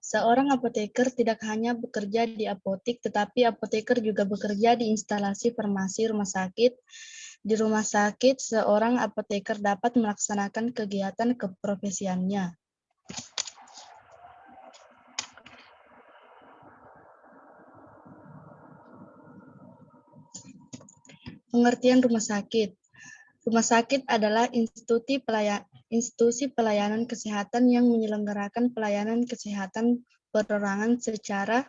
Seorang apoteker tidak hanya bekerja di apotik, tetapi apoteker juga bekerja di instalasi farmasi rumah sakit. Di rumah sakit, seorang apoteker dapat melaksanakan kegiatan keprofesiannya. Pengertian rumah sakit. Rumah sakit adalah institusi pelayanan kesehatan yang menyelenggarakan pelayanan kesehatan perorangan secara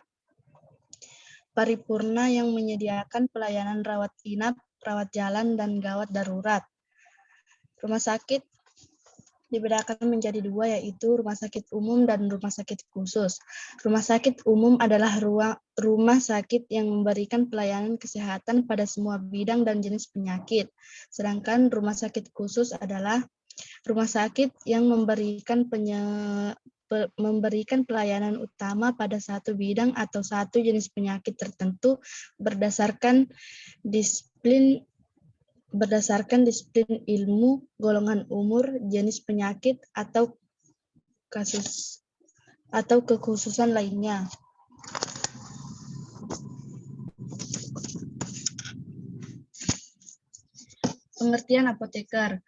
paripurna yang menyediakan pelayanan rawat inap, rawat jalan, dan gawat darurat. Rumah sakit dibedakan menjadi dua, yaitu rumah sakit umum dan rumah sakit khusus. Rumah sakit umum adalah rumah sakit yang memberikan pelayanan kesehatan pada semua bidang dan jenis penyakit. Sedangkan rumah sakit khusus adalah rumah sakit yang memberikan pelayanan utama pada satu bidang atau satu jenis penyakit tertentu berdasarkan disiplin ilmu, golongan umur, jenis penyakit, atau kekhususan lainnya. Pengertian apoteker.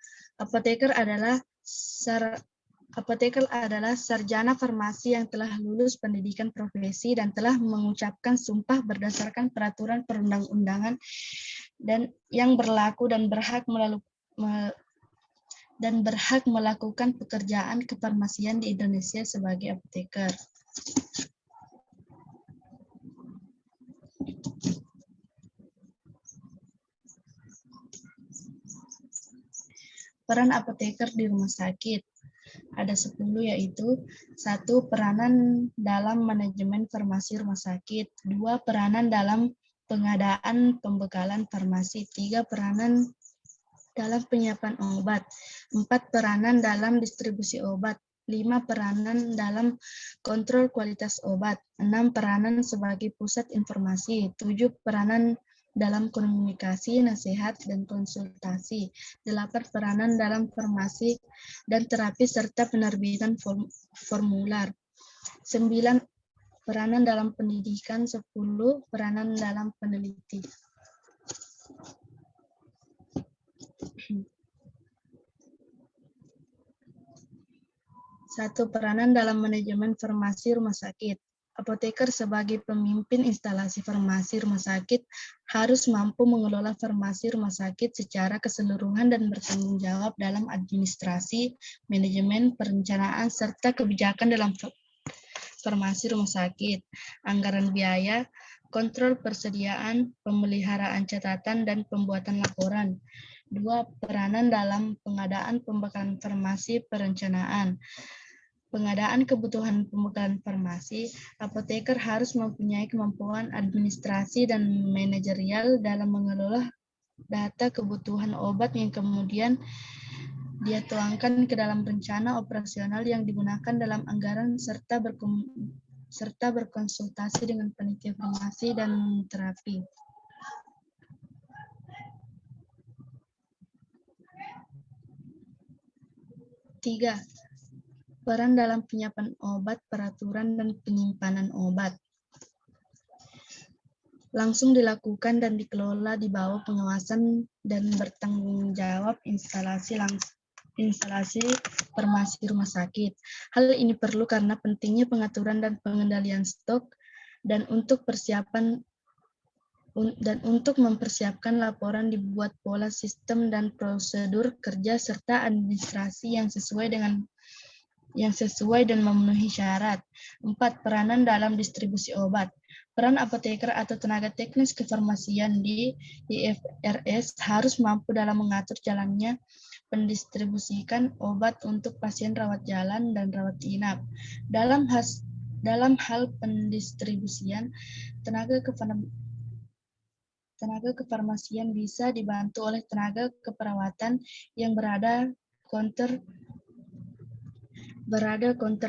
Apoteker adalah sarjana farmasi yang telah lulus pendidikan profesi dan telah mengucapkan sumpah berdasarkan peraturan perundang-undangan dan yang berlaku dan berhak melakukan pekerjaan kefarmasian di Indonesia sebagai apoteker. Peran apoteker di rumah sakit. Ada 10, yaitu 1. Peranan dalam manajemen farmasi rumah sakit. 2. Peranan dalam pengadaan pembekalan farmasi. 3. Peranan dalam penyiapan obat. 4. Peranan dalam distribusi obat. 5. Peranan dalam kontrol kualitas obat. 6. Peranan sebagai pusat informasi. 7. Peranan dalam komunikasi, nasihat, dan konsultasi. 8. Peranan dalam farmasi dan terapi serta penerbitan formular. 9. Peranan dalam pendidikan. 10. Peranan dalam peneliti. 1. Peranan dalam manajemen farmasi rumah sakit. Apoteker sebagai pemimpin instalasi farmasi rumah sakit harus mampu mengelola farmasi rumah sakit secara keseluruhan dan bertanggung jawab dalam administrasi, manajemen, perencanaan, serta kebijakan dalam farmasi rumah sakit, anggaran biaya, kontrol persediaan, pemeliharaan catatan, dan pembuatan laporan. 2. Peranan dalam pengadaan pembekalan farmasi perencanaan. Pengadaan kebutuhan pembekalan farmasi, apoteker harus mempunyai kemampuan administrasi dan manajerial dalam mengelola data kebutuhan obat yang kemudian dia tuangkan ke dalam rencana operasional yang digunakan dalam anggaran serta berkonsultasi dengan panitia farmasi dan terapi. 3. Peran dalam penyiapan obat, peraturan, dan penyimpanan obat. Langsung dilakukan dan dikelola di bawah pengawasan dan bertanggung jawab instalasi farmasi rumah sakit. Hal ini perlu karena pentingnya pengaturan dan pengendalian stok dan untuk mempersiapkan laporan dibuat pola sistem dan prosedur kerja serta administrasi yang sesuai dan memenuhi syarat. 4. Peranan dalam distribusi obat. Peran apoteker atau tenaga teknis kefarmasian di IFRS harus mampu dalam mengatur jalannya pendistribusikan obat untuk pasien rawat jalan dan rawat inap. Dalam hal pendistribusian, tenaga kefarmasian bisa dibantu oleh tenaga keperawatan yang berada counter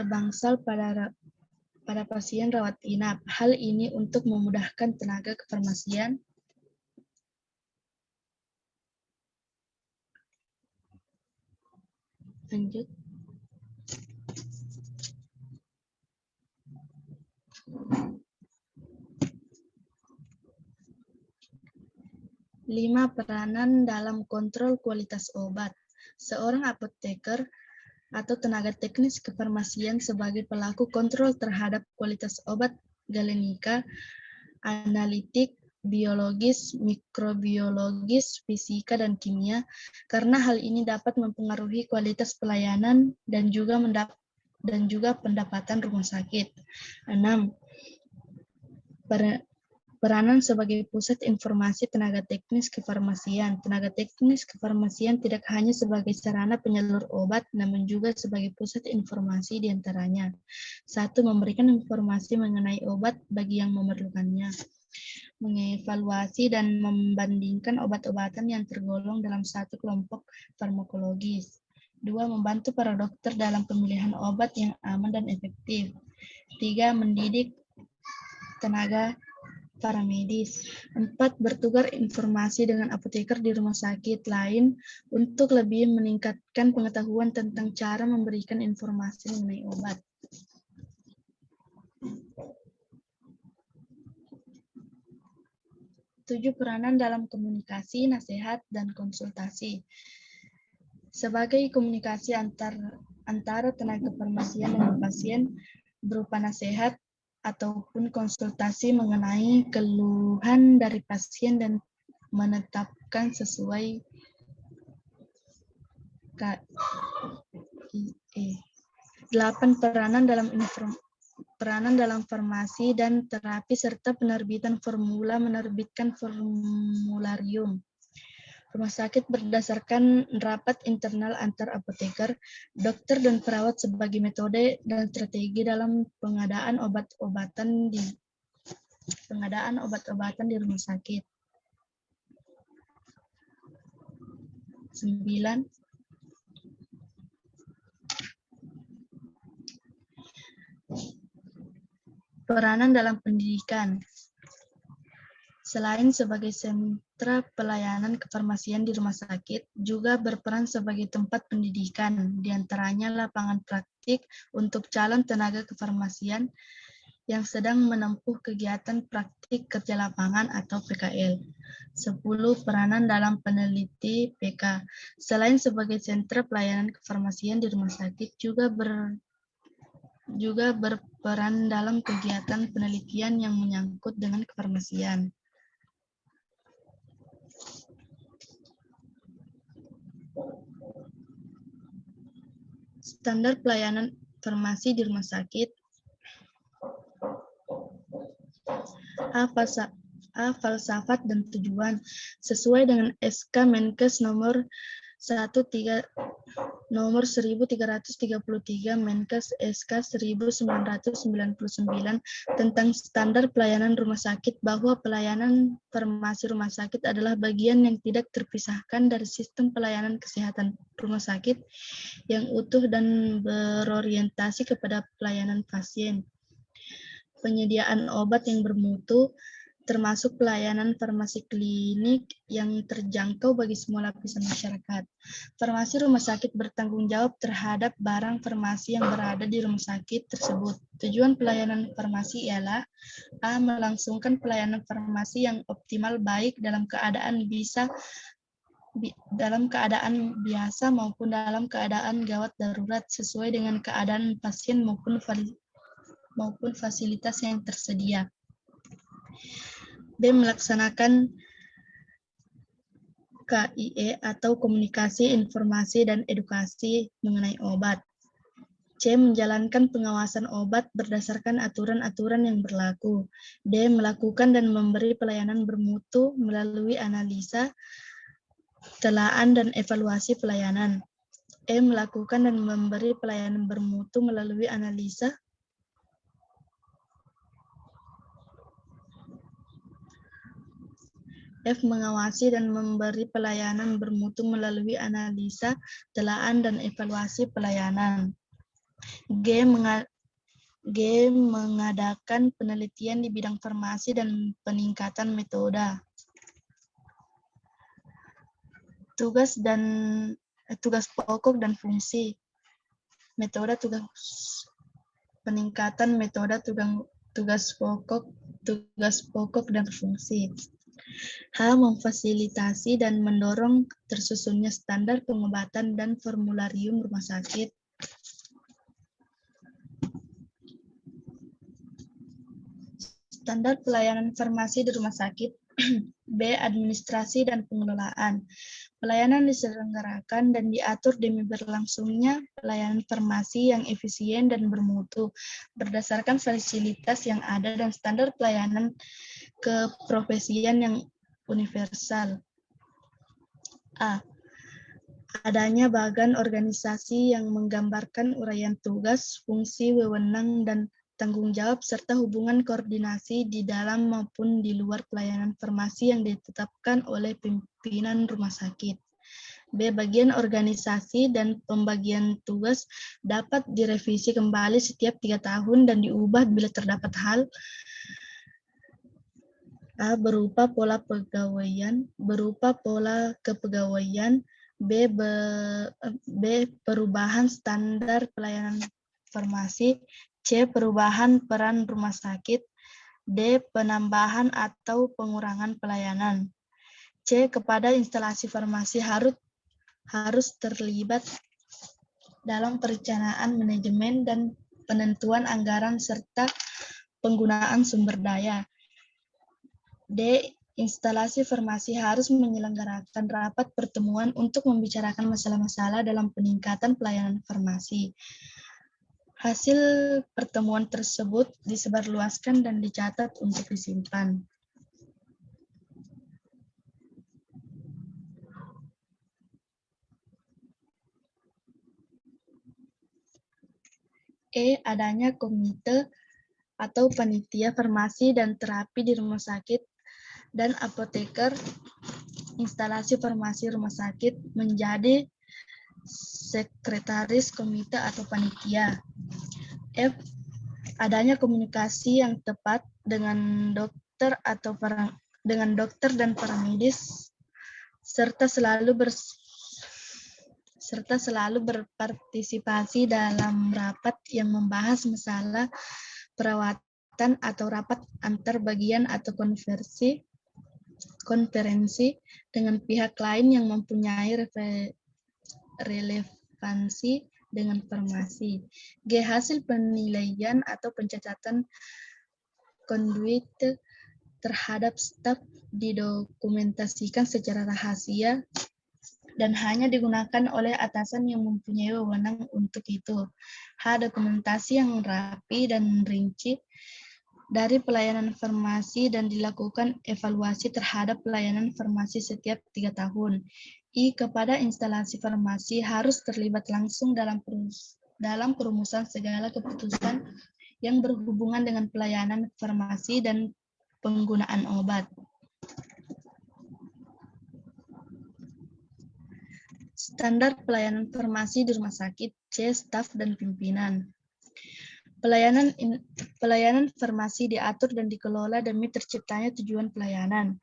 bangsal pada pasien rawat inap. Hal ini untuk memudahkan tenaga kefarmasian 5. Peranan dalam kontrol kualitas obat. Seorang apoteker atau tenaga teknis kefarmasian sebagai pelaku kontrol terhadap kualitas obat galenika, analitik, biologis, mikrobiologis, fisika, dan kimia, karena hal ini dapat mempengaruhi kualitas pelayanan dan juga pendapatan rumah sakit. 6. Peranan sebagai pusat informasi tenaga teknis kefarmasian. Tenaga teknis kefarmasian tidak hanya sebagai sarana penyalur obat, namun juga sebagai pusat informasi diantaranya. 1. Memberikan informasi mengenai obat bagi yang memerlukannya. Mengevaluasi dan membandingkan obat-obatan yang tergolong dalam satu kelompok farmakologis. 2. Membantu para dokter dalam pemilihan obat yang aman dan efektif. 3. Mendidik tenaga paramedis. 4. Bertukar informasi dengan apoteker di rumah sakit lain untuk lebih meningkatkan pengetahuan tentang cara memberikan informasi mengenai obat. 7. Peranan dalam komunikasi, nasihat, dan konsultasi. Sebagai komunikasi antara tenaga kefarmasian dengan pasien berupa nasihat ataupun konsultasi mengenai keluhan dari pasien dan menetapkan sesuai KIE. 8. Peranan dalam farmasi dan terapi serta menerbitkan formularium. Rumah sakit berdasarkan rapat internal antar apoteker, dokter, dan perawat sebagai metode dan strategi dalam pengadaan obat-obatan di rumah sakit. 9. Peranan dalam pendidikan. Selain sebagai sentra pelayanan kefarmasian di rumah sakit, juga berperan sebagai tempat pendidikan, diantaranya lapangan praktik untuk calon tenaga kefarmasian yang sedang menempuh kegiatan praktik kerja lapangan atau PKL. 10. Peranan dalam peneliti PK. Selain sebagai sentra pelayanan kefarmasian di rumah sakit, juga berperan dalam kegiatan penelitian yang menyangkut dengan kefarmasian. Standar pelayanan farmasi di rumah sakit. A. Falsafat dan tujuan. Sesuai dengan SK Menkes nomor 1333 Menkes SK 1999 tentang standar pelayanan rumah sakit, bahwa pelayanan farmasi rumah sakit adalah bagian yang tidak terpisahkan dari sistem pelayanan kesehatan rumah sakit yang utuh dan berorientasi kepada pelayanan pasien. Penyediaan obat yang bermutu, termasuk pelayanan farmasi klinik yang terjangkau bagi semua lapisan masyarakat. Farmasi rumah sakit bertanggung jawab terhadap barang farmasi yang berada di rumah sakit tersebut. Tujuan pelayanan farmasi ialah: A. Melangsungkan pelayanan farmasi yang optimal baik dalam keadaan biasa maupun dalam keadaan gawat darurat, sesuai dengan keadaan pasien maupun fasilitas yang tersedia. B. Melaksanakan KIE atau komunikasi, informasi, dan edukasi mengenai obat. C. Menjalankan pengawasan obat berdasarkan aturan-aturan yang berlaku. D. Melakukan dan memberi pelayanan bermutu melalui analisa, telaan, dan evaluasi pelayanan. E. Melakukan dan memberi pelayanan bermutu melalui analisa, F. Mengawasi dan memberi pelayanan bermutu melalui analisa, telaan, dan evaluasi pelayanan. G. Mengadakan penelitian di bidang farmasi dan peningkatan metode. Tugas pokok dan fungsi. Metode peningkatan metode, tugas pokok dan fungsi. H. Memfasilitasi dan mendorong tersusunnya standar pengobatan dan formularium rumah sakit. Standar pelayanan farmasi di rumah sakit. B. Administrasi dan pengelolaan. Pelayanan diselenggarakan dan diatur demi berlangsungnya pelayanan farmasi yang efisien dan bermutu, berdasarkan fasilitas yang ada dan standar pelayanan keprofesian yang universal. A. Adanya bagan organisasi yang menggambarkan uraian tugas, fungsi, wewenang, dan tanggung jawab, serta hubungan koordinasi di dalam maupun di luar pelayanan farmasi yang ditetapkan oleh pimpinan rumah sakit. B. Bagian organisasi dan pembagian tugas dapat direvisi kembali setiap 3 tahun dan diubah bila terdapat hal A. Berupa pola kepegawaian, B. Perubahan standar pelayanan farmasi, C. Perubahan peran rumah sakit, D. Penambahan atau pengurangan pelayanan. C. Kepada instalasi farmasi harus terlibat dalam perencanaan manajemen dan penentuan anggaran serta penggunaan sumber daya. D. Instalasi farmasi harus menyelenggarakan rapat pertemuan untuk membicarakan masalah-masalah dalam peningkatan pelayanan farmasi. Hasil pertemuan tersebut disebarluaskan dan dicatat untuk disimpan. E. Adanya komite atau panitia farmasi dan terapi di rumah sakit dan apoteker instalasi farmasi rumah sakit menjadi sekretaris komite atau panitia. F. Adanya komunikasi yang tepat dengan dokter dan paramedis serta selalu berpartisipasi dalam rapat yang membahas masalah perawatan atau rapat antar bagian atau konferensi dengan pihak lain yang mempunyai relevansi dengan farmasi. G. Hasil penilaian atau pencatatan konduit terhadap staf didokumentasikan secara rahasia dan hanya digunakan oleh atasan yang mempunyai wewenang untuk itu. H. Dokumentasi yang rapi dan rinci dari pelayanan farmasi dan dilakukan evaluasi terhadap pelayanan farmasi setiap 3 tahun. I. Kepada instalasi farmasi harus terlibat langsung dalam perumusan segala keputusan yang berhubungan dengan pelayanan farmasi dan penggunaan obat. Standar pelayanan farmasi di rumah sakit. C. Staf dan pimpinan. Pelayanan farmasi diatur dan dikelola demi terciptanya tujuan pelayanan.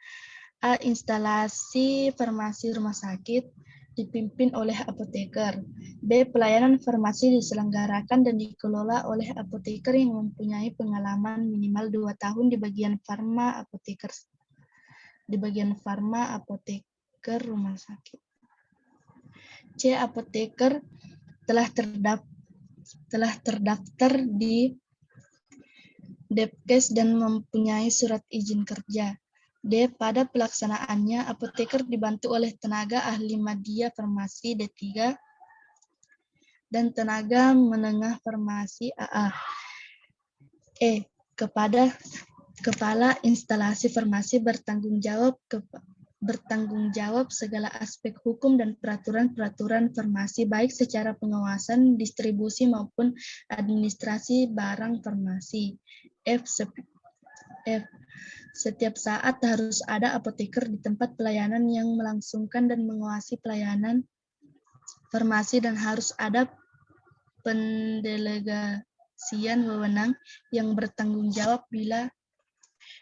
A. Instalasi farmasi rumah sakit dipimpin oleh apoteker. B. Pelayanan farmasi diselenggarakan dan dikelola oleh apoteker yang mempunyai pengalaman minimal 2 tahun di bagian farma apoteker rumah sakit. C. Apoteker telah terdaftar di Depkes dan mempunyai surat izin kerja. D. Pada pelaksanaannya, apoteker dibantu oleh tenaga ahli madya farmasi D3 dan tenaga menengah farmasi AA. E. Kepada kepala instalasi farmasi bertanggung jawab segala aspek hukum dan peraturan-peraturan farmasi baik secara pengawasan, distribusi maupun administrasi barang farmasi. F. Setiap saat harus ada apoteker di tempat pelayanan yang melangsungkan dan mengawasi pelayanan farmasi dan harus ada pendelegasian wewenang yang bertanggung jawab bila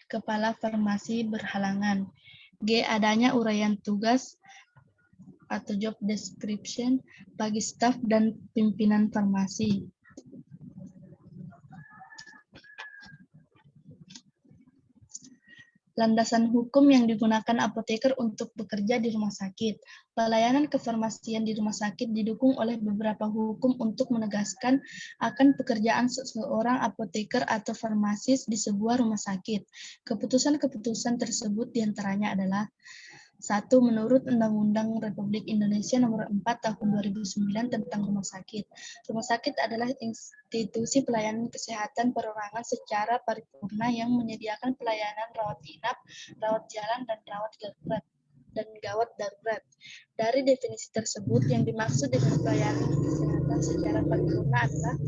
kepala farmasi berhalangan. G. Adanya uraian tugas atau job description bagi staf dan pimpinan farmasi. Landasan hukum yang digunakan apoteker untuk bekerja di rumah sakit. Pelayanan kefarmasian di rumah sakit didukung oleh beberapa hukum untuk menegaskan akan pekerjaan seorang apoteker atau farmasis di sebuah rumah sakit. Keputusan-keputusan tersebut diantaranya adalah: 1. Menurut Undang-Undang Republik Indonesia Nomor 4 Tahun 2009 tentang Rumah Sakit. Rumah sakit adalah institusi pelayanan kesehatan perorangan secara paripurna yang menyediakan pelayanan rawat inap, rawat jalan, dan gawat darurat. Dari definisi tersebut, yang dimaksud dengan pelayanan kesehatan secara paripurna adalah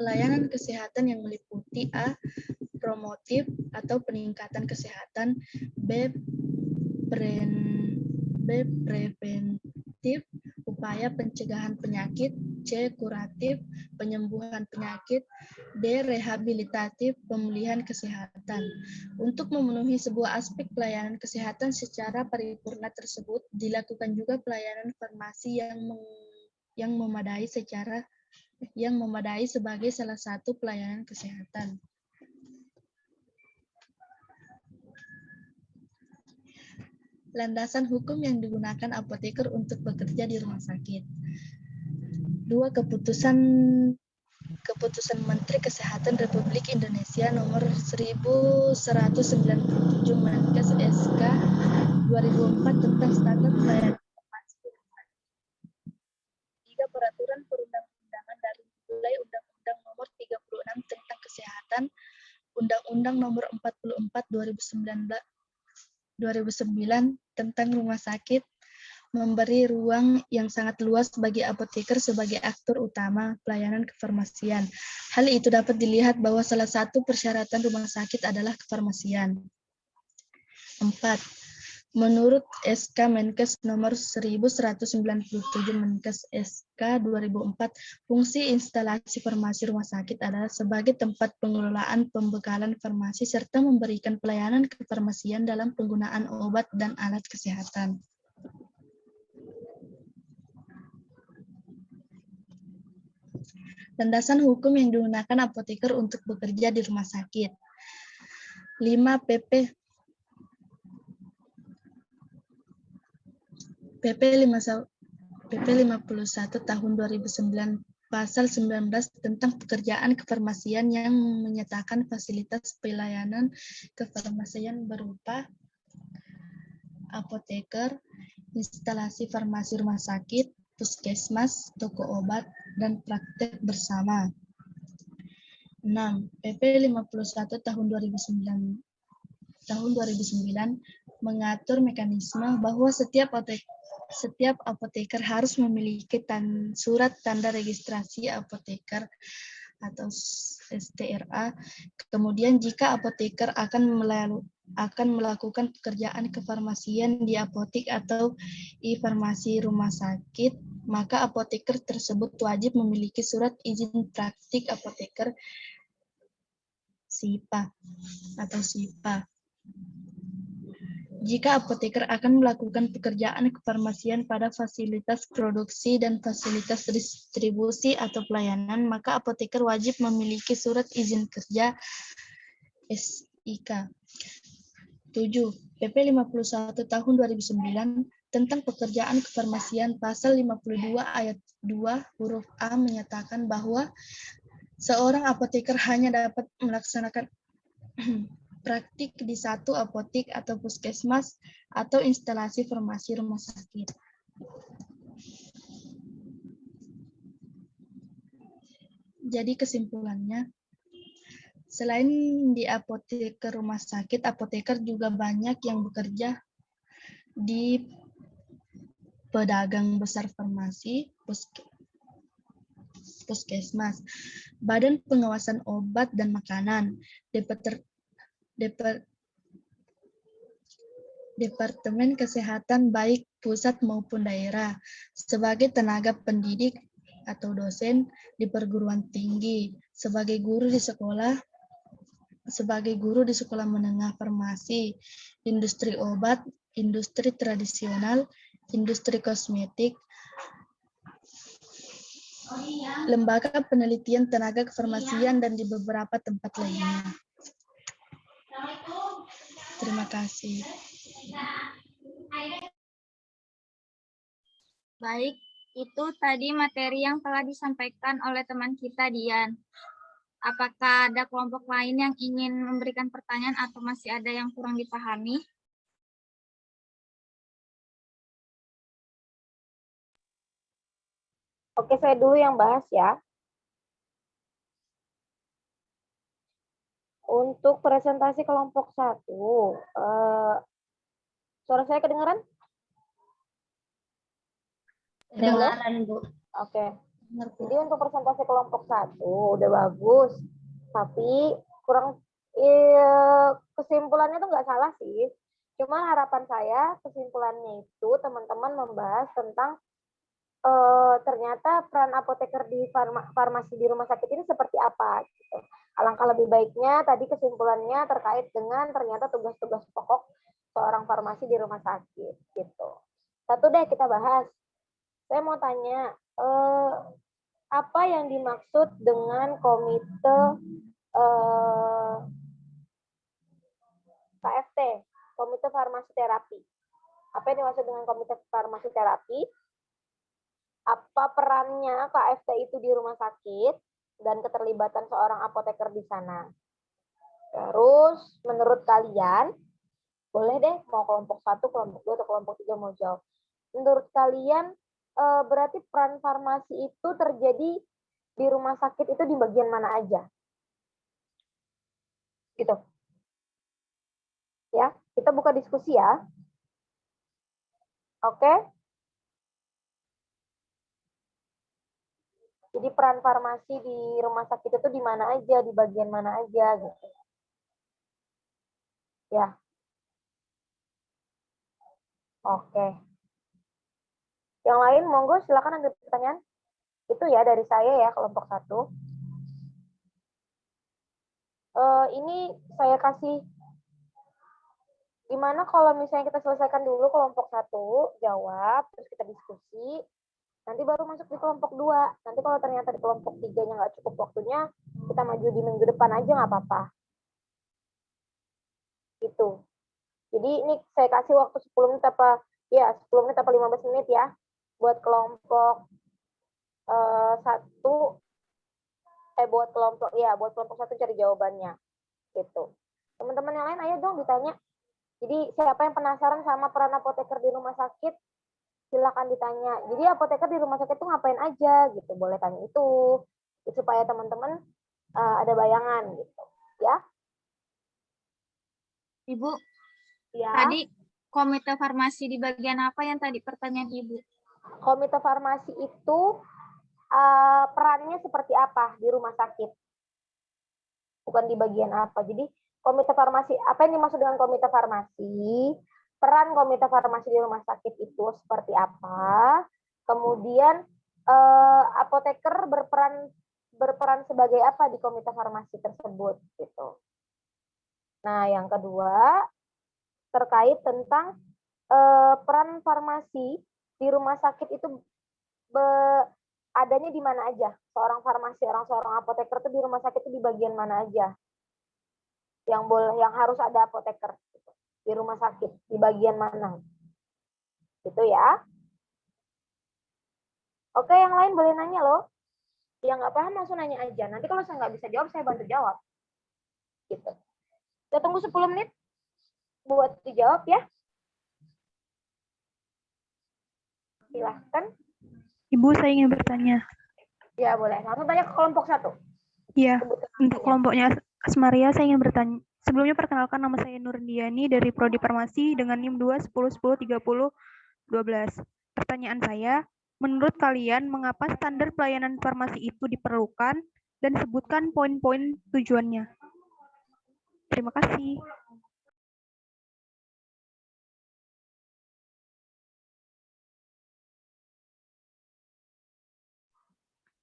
pelayanan kesehatan yang meliputi A. Promotif atau peningkatan kesehatan, B. Preventif, upaya pencegahan penyakit, C. Kuratif, penyembuhan penyakit, D. Rehabilitatif, pemulihan kesehatan. Untuk memenuhi sebuah aspek pelayanan kesehatan secara paripurna tersebut, dilakukan juga pelayanan farmasi yang memadai sebagai salah satu pelayanan kesehatan. Landasan hukum yang digunakan apoteker untuk bekerja di rumah sakit. 2. Keputusan Menteri Kesehatan Republik Indonesia Nomor 1197 Menkes SK 2004 tentang standar pelayanan farmasi. 3. Peraturan perundang-undangan dari mulai Undang-Undang Nomor 36 tentang Kesehatan, Undang-Undang Nomor 44 2009 tentang rumah sakit, memberi ruang yang sangat luas bagi apoteker sebagai aktor utama pelayanan kefarmasian. Hal itu dapat dilihat bahwa salah satu persyaratan rumah sakit adalah kefarmasian. 4. Menurut SK Menkes Nomor 1197 Menkes SK 2004, fungsi instalasi farmasi rumah sakit adalah sebagai tempat pengelolaan pembekalan farmasi serta memberikan pelayanan kefarmasian dalam penggunaan obat dan alat kesehatan. Landasan hukum yang digunakan apoteker untuk bekerja di rumah sakit. 5. PP 51 tahun 2009 pasal 19 tentang pekerjaan kefarmasian yang menyatakan fasilitas pelayanan kefarmasian berupa apoteker, instalasi farmasi rumah sakit, puskesmas, toko obat, dan praktek bersama. 6. PP 51 tahun 2009 mengatur mekanisme bahwa setiap apoteker harus memiliki surat tanda registrasi apoteker atau STRA. Kemudian jika apoteker akan melakukan pekerjaan kefarmasian di apotik atau e-farmasi rumah sakit, maka apoteker tersebut wajib memiliki surat izin praktik apoteker SIPA atau SIPA. Jika apoteker akan melakukan pekerjaan kefarmasian pada fasilitas produksi dan fasilitas distribusi atau pelayanan, maka apoteker wajib memiliki surat izin kerja SIK. 7. PP 51 tahun 2009 tentang pekerjaan kefarmasian pasal 52 ayat 2 huruf A menyatakan bahwa seorang apoteker hanya dapat melaksanakan praktik di satu apotik atau puskesmas atau instalasi farmasi rumah sakit. Jadi kesimpulannya, selain di apotek ke rumah sakit, apoteker juga banyak yang bekerja di pedagang besar farmasi, puskesmas, Badan Pengawasan Obat dan Makanan, Departemen Kesehatan baik pusat maupun daerah, sebagai tenaga pendidik atau dosen di perguruan tinggi, sebagai guru di sekolah menengah farmasi, industri obat, industri tradisional, industri kosmetik, lembaga penelitian tenaga kefarmasian, dan di beberapa tempat lainnya. Terima kasih. Baik, itu tadi materi yang telah disampaikan oleh teman kita, Dian. Apakah ada kelompok lain yang ingin memberikan pertanyaan atau masih ada yang kurang dipahami? Oke, saya dulu yang bahas ya. Untuk presentasi kelompok 1, suara saya kedengaran? Kedengaran, Bu. Oke. Jadi untuk presentasi kelompok 1 udah bagus, tapi kurang kesimpulannya tuh nggak salah sih. Cuma harapan saya kesimpulannya itu teman-teman membahas tentang ternyata peran apoteker di farmasi di rumah sakit ini seperti apa. Gitu. Alangkah lebih baiknya tadi kesimpulannya terkait dengan ternyata tugas-tugas pokok seorang farmasi di rumah sakit. Gitu. Satu deh kita bahas. Saya mau tanya, apa yang dimaksud dengan komite KFT, komite farmasi terapi? Apa yang dimaksud dengan komite farmasi terapi? Apa perannya KFT itu di rumah sakit dan keterlibatan seorang apoteker di sana? Terus, menurut kalian, boleh deh mau kelompok 1, kelompok 2, atau kelompok 3 mau jawab. Menurut kalian, berarti peran farmasi itu terjadi di rumah sakit itu di bagian mana aja? Gitu. Ya, kita buka diskusi ya. Oke? Jadi peran farmasi di rumah sakit itu di mana aja, di bagian mana aja gitu. Ya. Oke. Yang lain monggo silakan ada pertanyaan. Itu ya dari saya ya kelompok 1. Ini saya kasih gimana kalau misalnya kita selesaikan dulu kelompok 1, jawab, terus kita diskusi, nanti baru masuk di kelompok 2. Nanti kalau ternyata di kelompok 3-nya nggak cukup waktunya, kita maju di minggu depan aja nggak apa-apa. Gitu. Jadi ini saya kasih waktu 10 menit apa, ya 10 menit apa 15 menit ya, buat kelompok 1, buat kelompok 1 cari jawabannya. Gitu. Teman-teman yang lain ayo dong ditanya. Jadi siapa yang penasaran sama peran apoteker di rumah sakit, silakan ditanya. Jadi apoteker di rumah sakit itu ngapain aja gitu, boleh tanya itu supaya teman-teman ada bayangan gitu ya. Ibu, Ya. tadi komite farmasi di bagian apa yang tadi pertanyaan Ibu? Komite farmasi itu perannya seperti apa di rumah sakit? Bukan di bagian apa. Jadi komite farmasi, apa yang dimaksud dengan komite farmasi? Peran komite farmasi di rumah sakit itu seperti apa? Kemudian apoteker berperan sebagai apa di komite farmasi tersebut gitu. Nah, yang kedua terkait tentang peran farmasi di rumah sakit itu adanya di mana aja? Seorang farmasi, seorang apoteker itu di rumah sakit itu di bagian mana aja? Yang harus ada apoteker gitu. Di rumah sakit, di bagian mana? Gitu ya. Oke, yang lain boleh nanya loh. Yang nggak paham langsung nanya aja. Nanti kalau saya nggak bisa jawab, saya bantu jawab. Gitu. Kita tunggu 10 menit buat dijawab ya. Silahkan. Ibu, saya ingin bertanya. Ya, boleh. Langsung tanya ke kelompok 1. Iya, untuk kelompoknya Asmaria, saya ingin bertanya. Sebelumnya perkenalkan, nama saya Nurdiani dari Prodi Farmasi dengan NIM 210103012. Pertanyaan saya, menurut kalian mengapa standar pelayanan farmasi itu diperlukan dan sebutkan poin-poin tujuannya? Terima kasih.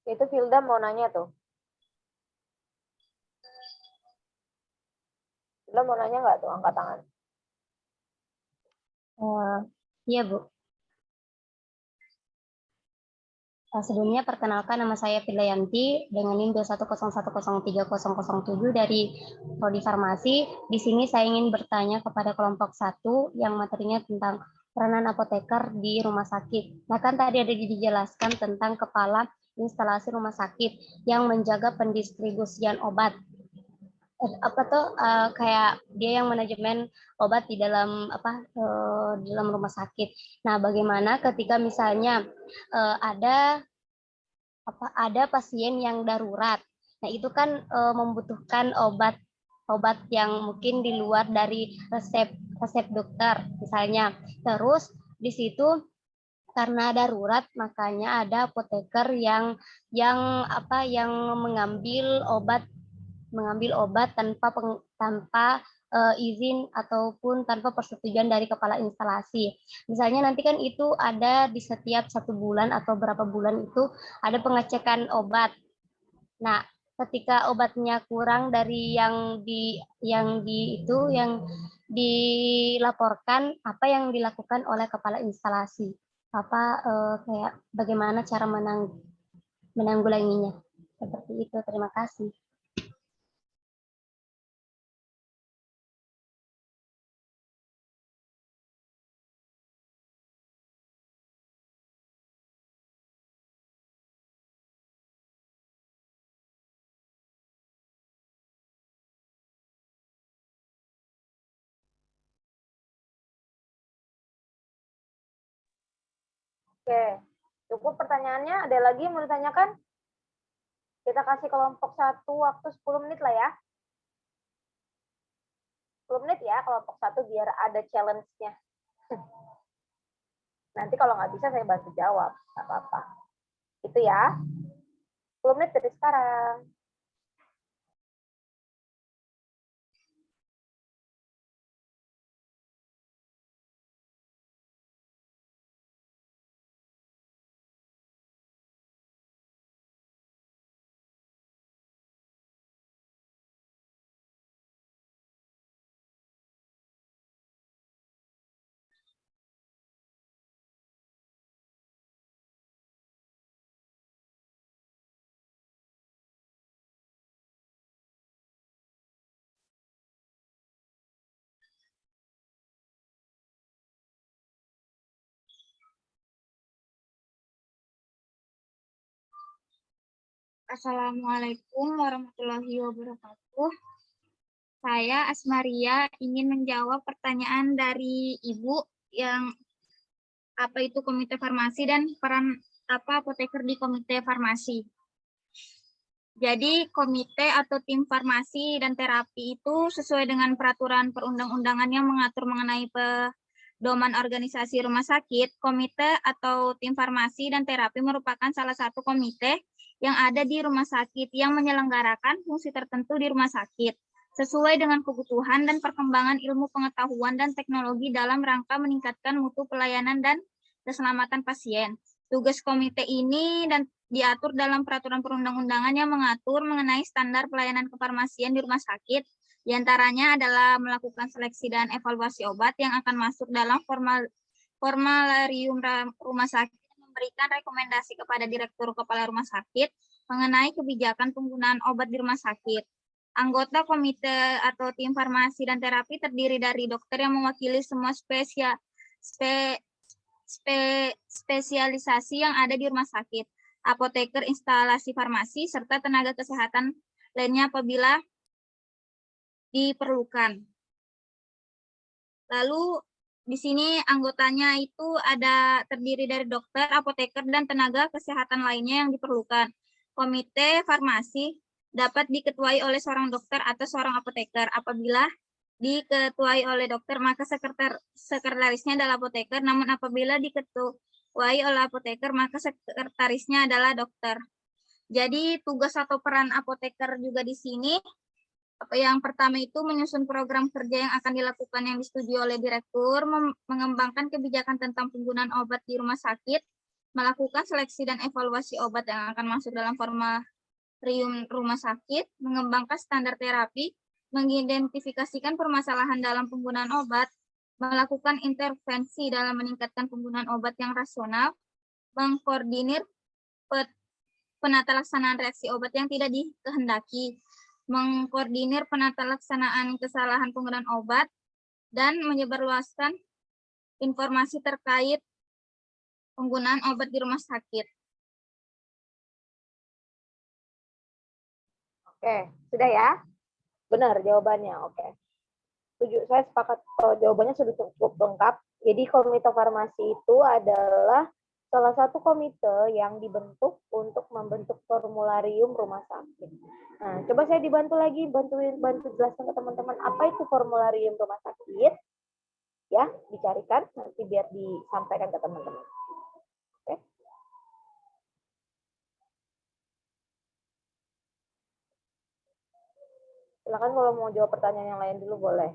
Itu Filda mau nanya tuh. Filda mau nanya nggak tuh? Angkat tangan. Iya, Bu. Sebelumnya perkenalkan, nama saya Firdayanti dengan NIM 210103007 dari Prodi Farmasi. Di sini saya ingin bertanya kepada kelompok 1 yang materinya tentang peranan apoteker di rumah sakit. Nah, kan tadi ada dijelaskan tentang kepala instalasi rumah sakit yang menjaga pendistribusian obat. Kayak dia yang manajemen obat di dalam di dalam rumah sakit. Nah, bagaimana ketika misalnya ada pasien yang darurat. Nah, itu kan membutuhkan obat yang mungkin di luar dari resep dokter misalnya. Terus di situ karena darurat makanya ada apoteker yang mengambil obat tanpa izin ataupun tanpa persetujuan dari kepala instalasi. Misalnya nanti kan itu ada di setiap 1 bulan atau berapa bulan itu ada pengecekan obat. Nah, ketika obatnya kurang dari yang dilaporkan, apa yang dilakukan oleh kepala instalasi? Kayak bagaimana cara menanggulanginya? Seperti itu. Terima kasih. Oke, cukup pertanyaannya. Ada lagi yang mau ditanyakan? Kita kasih kelompok 1 waktu 10 menit lah ya. 10 menit ya kelompok 1 biar ada challenge-nya. Nanti kalau nggak bisa saya bantu jawab, nggak apa-apa. Itu ya. 10 menit dari sekarang. Assalamualaikum warahmatullahi wabarakatuh. Saya Asmaria ingin menjawab pertanyaan dari Ibu yang apa itu komite farmasi dan peran apa apoteker di komite farmasi. Jadi komite atau tim farmasi dan terapi itu sesuai dengan peraturan perundang-undangan yang mengatur mengenai pedoman organisasi rumah sakit, komite atau tim farmasi dan terapi merupakan salah satu komite yang ada di rumah sakit yang menyelenggarakan fungsi tertentu di rumah sakit sesuai dengan kebutuhan dan perkembangan ilmu pengetahuan dan teknologi dalam rangka meningkatkan mutu pelayanan dan keselamatan pasien. Tugas komite ini dan diatur dalam peraturan perundang-undangan yang mengatur mengenai standar pelayanan kefarmasian di rumah sakit. Di antaranya adalah melakukan seleksi dan evaluasi obat yang akan masuk dalam formularium rumah sakit, memberikan rekomendasi kepada Direktur Kepala Rumah Sakit mengenai kebijakan penggunaan obat di rumah sakit. Anggota komite atau tim farmasi dan terapi terdiri dari dokter yang mewakili semua spesialisasi yang ada di rumah sakit, apoteker instalasi farmasi, serta tenaga kesehatan lainnya apabila diperlukan. Lalu di sini anggotanya itu ada terdiri dari dokter, apoteker, dan tenaga kesehatan lainnya yang diperlukan. Komite farmasi dapat diketuai oleh seorang dokter atau seorang apoteker. Apabila diketuai oleh dokter, maka sekretarisnya adalah apoteker. Namun apabila diketuai oleh apoteker, maka sekretarisnya adalah dokter. Jadi tugas atau peran apoteker juga di sini, yang pertama itu menyusun program kerja yang akan dilakukan yang disetujui oleh direktur, mengembangkan kebijakan tentang penggunaan obat di rumah sakit, melakukan seleksi dan evaluasi obat yang akan masuk dalam formularium rumah sakit, mengembangkan standar terapi, mengidentifikasikan permasalahan dalam penggunaan obat, melakukan intervensi dalam meningkatkan penggunaan obat yang rasional, mengkoordinir penata laksanaan reaksi obat yang tidak dikehendaki, mengkoordinir penata laksanaan kesalahan penggunaan obat, dan menyebarluaskan informasi terkait penggunaan obat di rumah sakit. Oke, sudah ya? Benar jawabannya, oke. Setuju, saya sepakat jawabannya sudah cukup lengkap. Jadi komite farmasi itu adalah salah satu komite yang dibentuk untuk membentuk formularium rumah sakit. Nah, coba saya dibantu lagi, bantu jelaskan ke teman-teman apa itu formularium rumah sakit. Ya, dicarikan nanti biar disampaikan ke teman-teman. Oke. Silakan kalau mau jawab pertanyaan yang lain dulu boleh.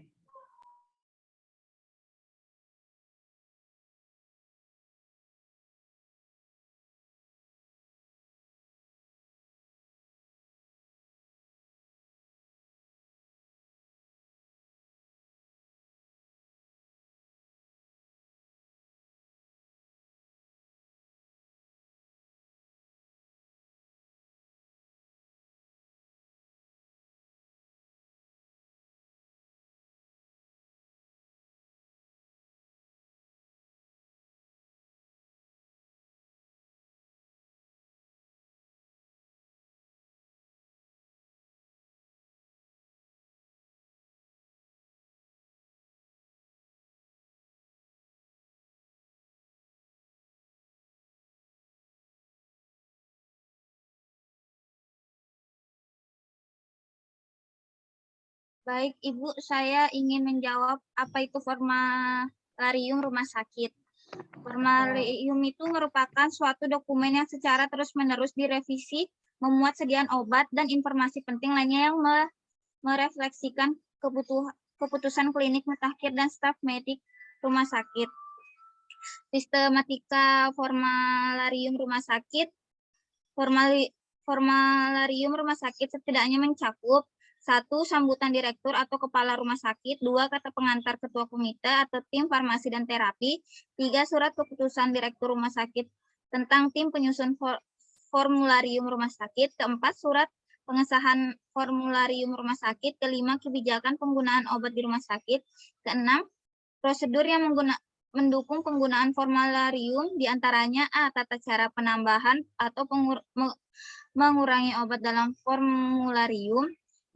Baik, Ibu, saya ingin menjawab apa itu formularium rumah sakit. Formularium itu merupakan suatu dokumen yang secara terus-menerus direvisi, memuat sediaan obat dan informasi penting lainnya yang merefleksikan keputusan klinik, mutakhir, dan staf medik rumah sakit. Sistematika formularium rumah sakit. Formularium rumah sakit setidaknya mencakup 1. Sambutan direktur atau kepala rumah sakit. 2. Kata pengantar ketua komite atau tim farmasi dan terapi. 3. Surat keputusan direktur rumah sakit tentang tim penyusun formularium rumah sakit. 4. Surat pengesahan formularium rumah sakit. 5. Kebijakan penggunaan obat di rumah sakit. 6. Prosedur yang mendukung penggunaan formularium, diantaranya A. Tata cara penambahan atau mengurangi obat dalam formularium.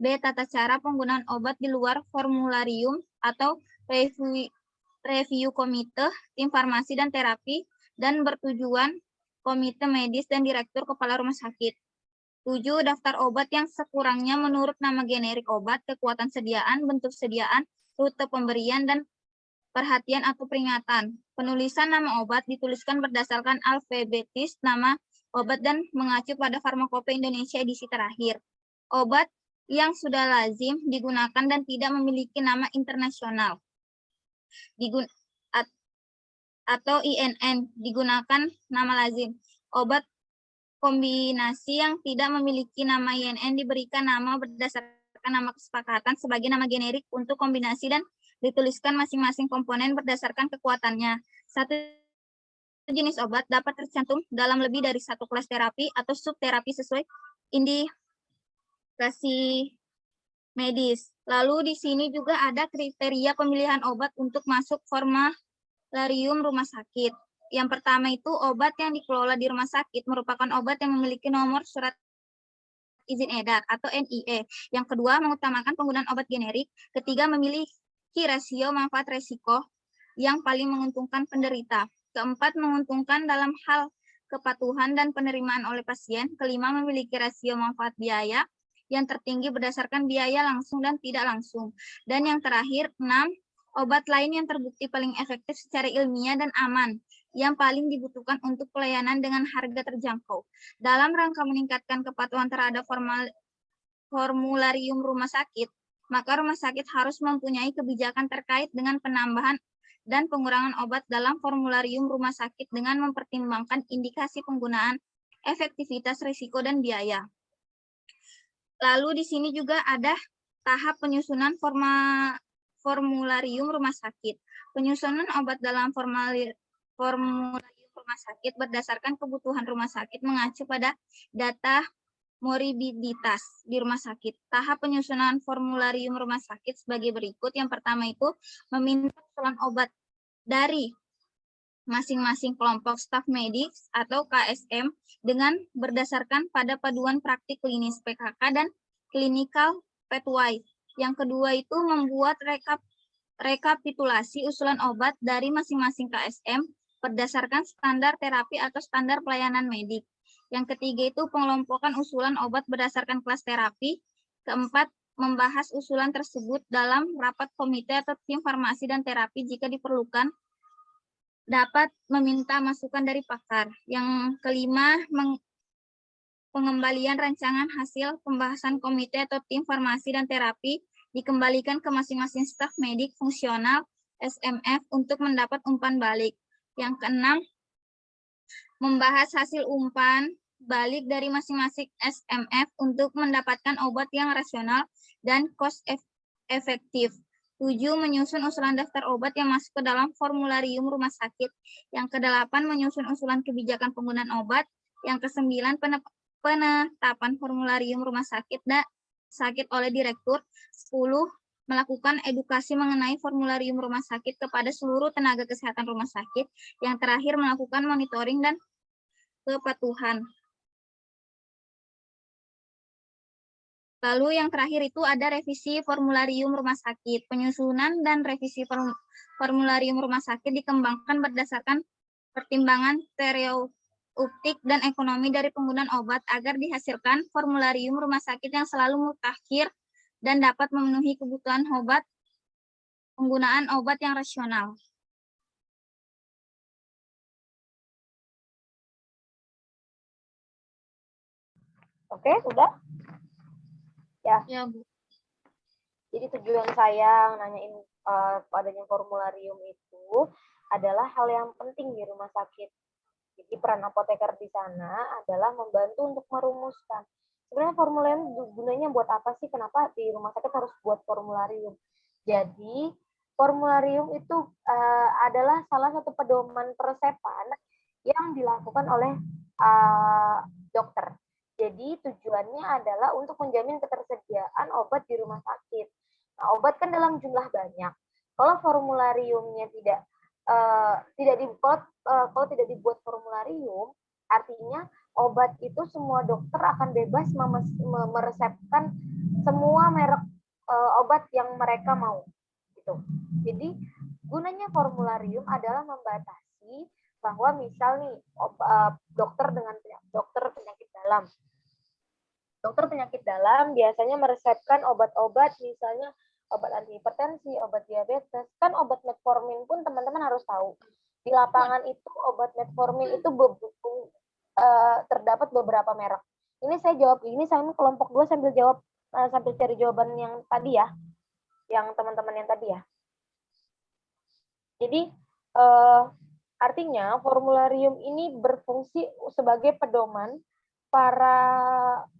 B. Tata cara penggunaan obat di luar formularium atau review komite, tim farmasi dan terapi, dan bertujuan komite medis dan direktur kepala rumah sakit. 7. Daftar obat yang sekurangnya menurut nama generik obat, kekuatan sediaan, bentuk sediaan, rute pemberian, dan perhatian atau peringatan. Penulisan nama obat dituliskan berdasarkan alfabetis nama obat dan mengacu pada Farmakope Indonesia edisi terakhir. Obat yang sudah lazim digunakan dan tidak memiliki nama internasional atau INN digunakan nama lazim. Obat kombinasi yang tidak memiliki nama INN diberikan nama berdasarkan nama kesepakatan sebagai nama generik untuk kombinasi dan dituliskan masing-masing komponen berdasarkan kekuatannya. Satu jenis obat dapat tercantum dalam lebih dari satu kelas terapi atau subterapi sesuai indikasi medis. Lalu di sini juga ada kriteria pemilihan obat untuk masuk formularium rumah sakit. Yang pertama itu obat yang dikelola di rumah sakit merupakan obat yang memiliki nomor surat izin edar atau NIE. Yang kedua, mengutamakan penggunaan obat generik. Ketiga, memiliki rasio manfaat resiko yang paling menguntungkan penderita. Keempat, menguntungkan dalam hal kepatuhan dan penerimaan oleh pasien. Kelima, memiliki rasio manfaat biaya yang tertinggi berdasarkan biaya langsung dan tidak langsung. Dan yang terakhir, 6, obat lain yang terbukti paling efektif secara ilmiah dan aman, yang paling dibutuhkan untuk pelayanan dengan harga terjangkau. Dalam rangka meningkatkan kepatuhan terhadap formularium rumah sakit, maka rumah sakit harus mempunyai kebijakan terkait dengan penambahan dan pengurangan obat dalam formularium rumah sakit dengan mempertimbangkan indikasi penggunaan, efektivitas, risiko, dan biaya. Lalu di sini juga ada tahap penyusunan formularium rumah sakit. Penyusunan obat dalam formularium rumah sakit berdasarkan kebutuhan rumah sakit mengacu pada data morbiditas di rumah sakit. Tahap penyusunan formularium rumah sakit sebagai berikut. Yang pertama itu meminta usulan obat dari masing-masing kelompok staf medis atau KSM dengan berdasarkan pada paduan praktik klinis PKK dan clinical pathway. Yang kedua itu membuat rekapitulasi usulan obat dari masing-masing KSM berdasarkan standar terapi atau standar pelayanan medik. Yang ketiga itu pengelompokan usulan obat berdasarkan kelas terapi. Keempat, membahas usulan tersebut dalam rapat komite atau tim farmasi dan terapi jika diperlukan. Dapat meminta masukan dari pakar. Yang kelima, pengembalian rancangan hasil pembahasan komite atau tim farmasi dan terapi dikembalikan ke masing-masing staf medik fungsional SMF untuk mendapat umpan balik. Yang keenam, membahas hasil umpan balik dari masing-masing SMF untuk mendapatkan obat yang rasional dan cost efektif. 7. Menyusun usulan daftar obat yang masuk ke dalam formularium rumah sakit. Yang ke-8, menyusun usulan kebijakan penggunaan obat. Yang ke-9, penetapan formularium rumah sakit oleh direktur. 10. Melakukan edukasi mengenai formularium rumah sakit kepada seluruh tenaga kesehatan rumah sakit. Yang terakhir, melakukan monitoring dan kepatuhan. Lalu yang terakhir itu ada revisi formularium rumah sakit. Penyusunan dan revisi formularium rumah sakit dikembangkan berdasarkan pertimbangan terapeutik dan ekonomi dari penggunaan obat agar dihasilkan formularium rumah sakit yang selalu mutakhir dan dapat memenuhi kebutuhan penggunaan obat yang rasional. Oke, udah? Ya, Bu. Jadi tujuan saya nanyain adanya formularium itu adalah hal yang penting di rumah sakit. Jadi peran apoteker di sana adalah membantu untuk merumuskan. Sebenarnya formularium gunanya buat apa sih? Kenapa di rumah sakit harus buat formularium? Jadi formularium itu adalah salah satu pedoman peresepan yang dilakukan oleh dokter. Jadi tujuannya adalah untuk menjamin ketersediaan obat di rumah sakit. Nah, obat kan dalam jumlah banyak. Kalau formulariumnya tidak dibuat formularium, artinya obat itu semua dokter akan bebas meresepkan semua merek obat yang mereka mau. Gitu. Jadi gunanya formularium adalah membatasi bahwa misal nih dokter penyakit dalam. Dokter penyakit dalam biasanya meresepkan obat-obat, misalnya obat antihipertensi, obat diabetes. Kan obat metformin pun teman-teman harus tahu. Di lapangan itu obat metformin itu terdapat beberapa merek. Ini saya jawab, ini saya kelompok 2 sambil cari jawaban yang tadi ya. Yang teman-teman yang tadi ya. Jadi artinya formularium ini berfungsi sebagai pedoman para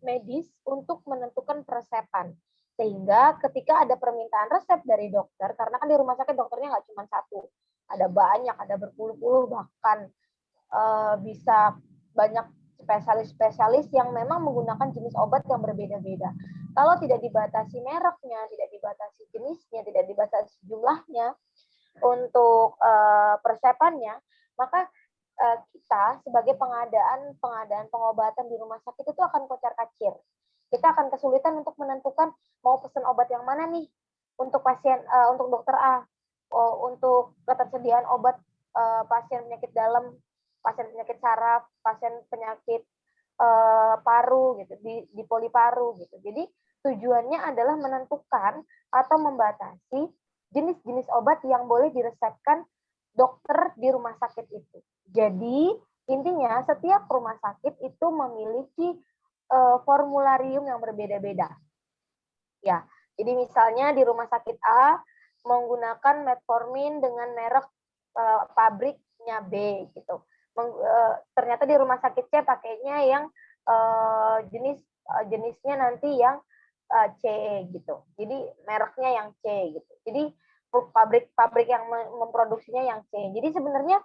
medis untuk menentukan peresepan. Sehingga ketika ada permintaan resep dari dokter, karena kan di rumah sakit dokternya nggak cuma satu, ada banyak, ada berpuluh-puluh, bahkan bisa banyak spesialis-spesialis yang memang menggunakan jenis obat yang berbeda-beda. Kalau tidak dibatasi mereknya, tidak dibatasi jenisnya, tidak dibatasi jumlahnya untuk peresepannya, maka kita sebagai pengadaan pengobatan di rumah sakit itu akan kocar-kacir. Kita akan kesulitan untuk menentukan mau pesan obat yang mana nih untuk pasien, untuk dokter A, untuk ketersediaan obat pasien penyakit dalam, pasien penyakit saraf, pasien penyakit paru gitu, di poliparu gitu. Jadi tujuannya adalah menentukan atau membatasi jenis-jenis obat yang boleh diresepkan dokter di rumah sakit itu. Jadi intinya setiap rumah sakit itu memiliki formularium yang berbeda-beda. Ya, jadi misalnya di rumah sakit A menggunakan metformin dengan merek pabriknya B gitu. Ternyata di rumah sakit C pakainya yang jenisnya nanti yang C gitu. Jadi mereknya yang C gitu. Jadi pabrik yang memproduksinya yang C. Jadi sebenarnya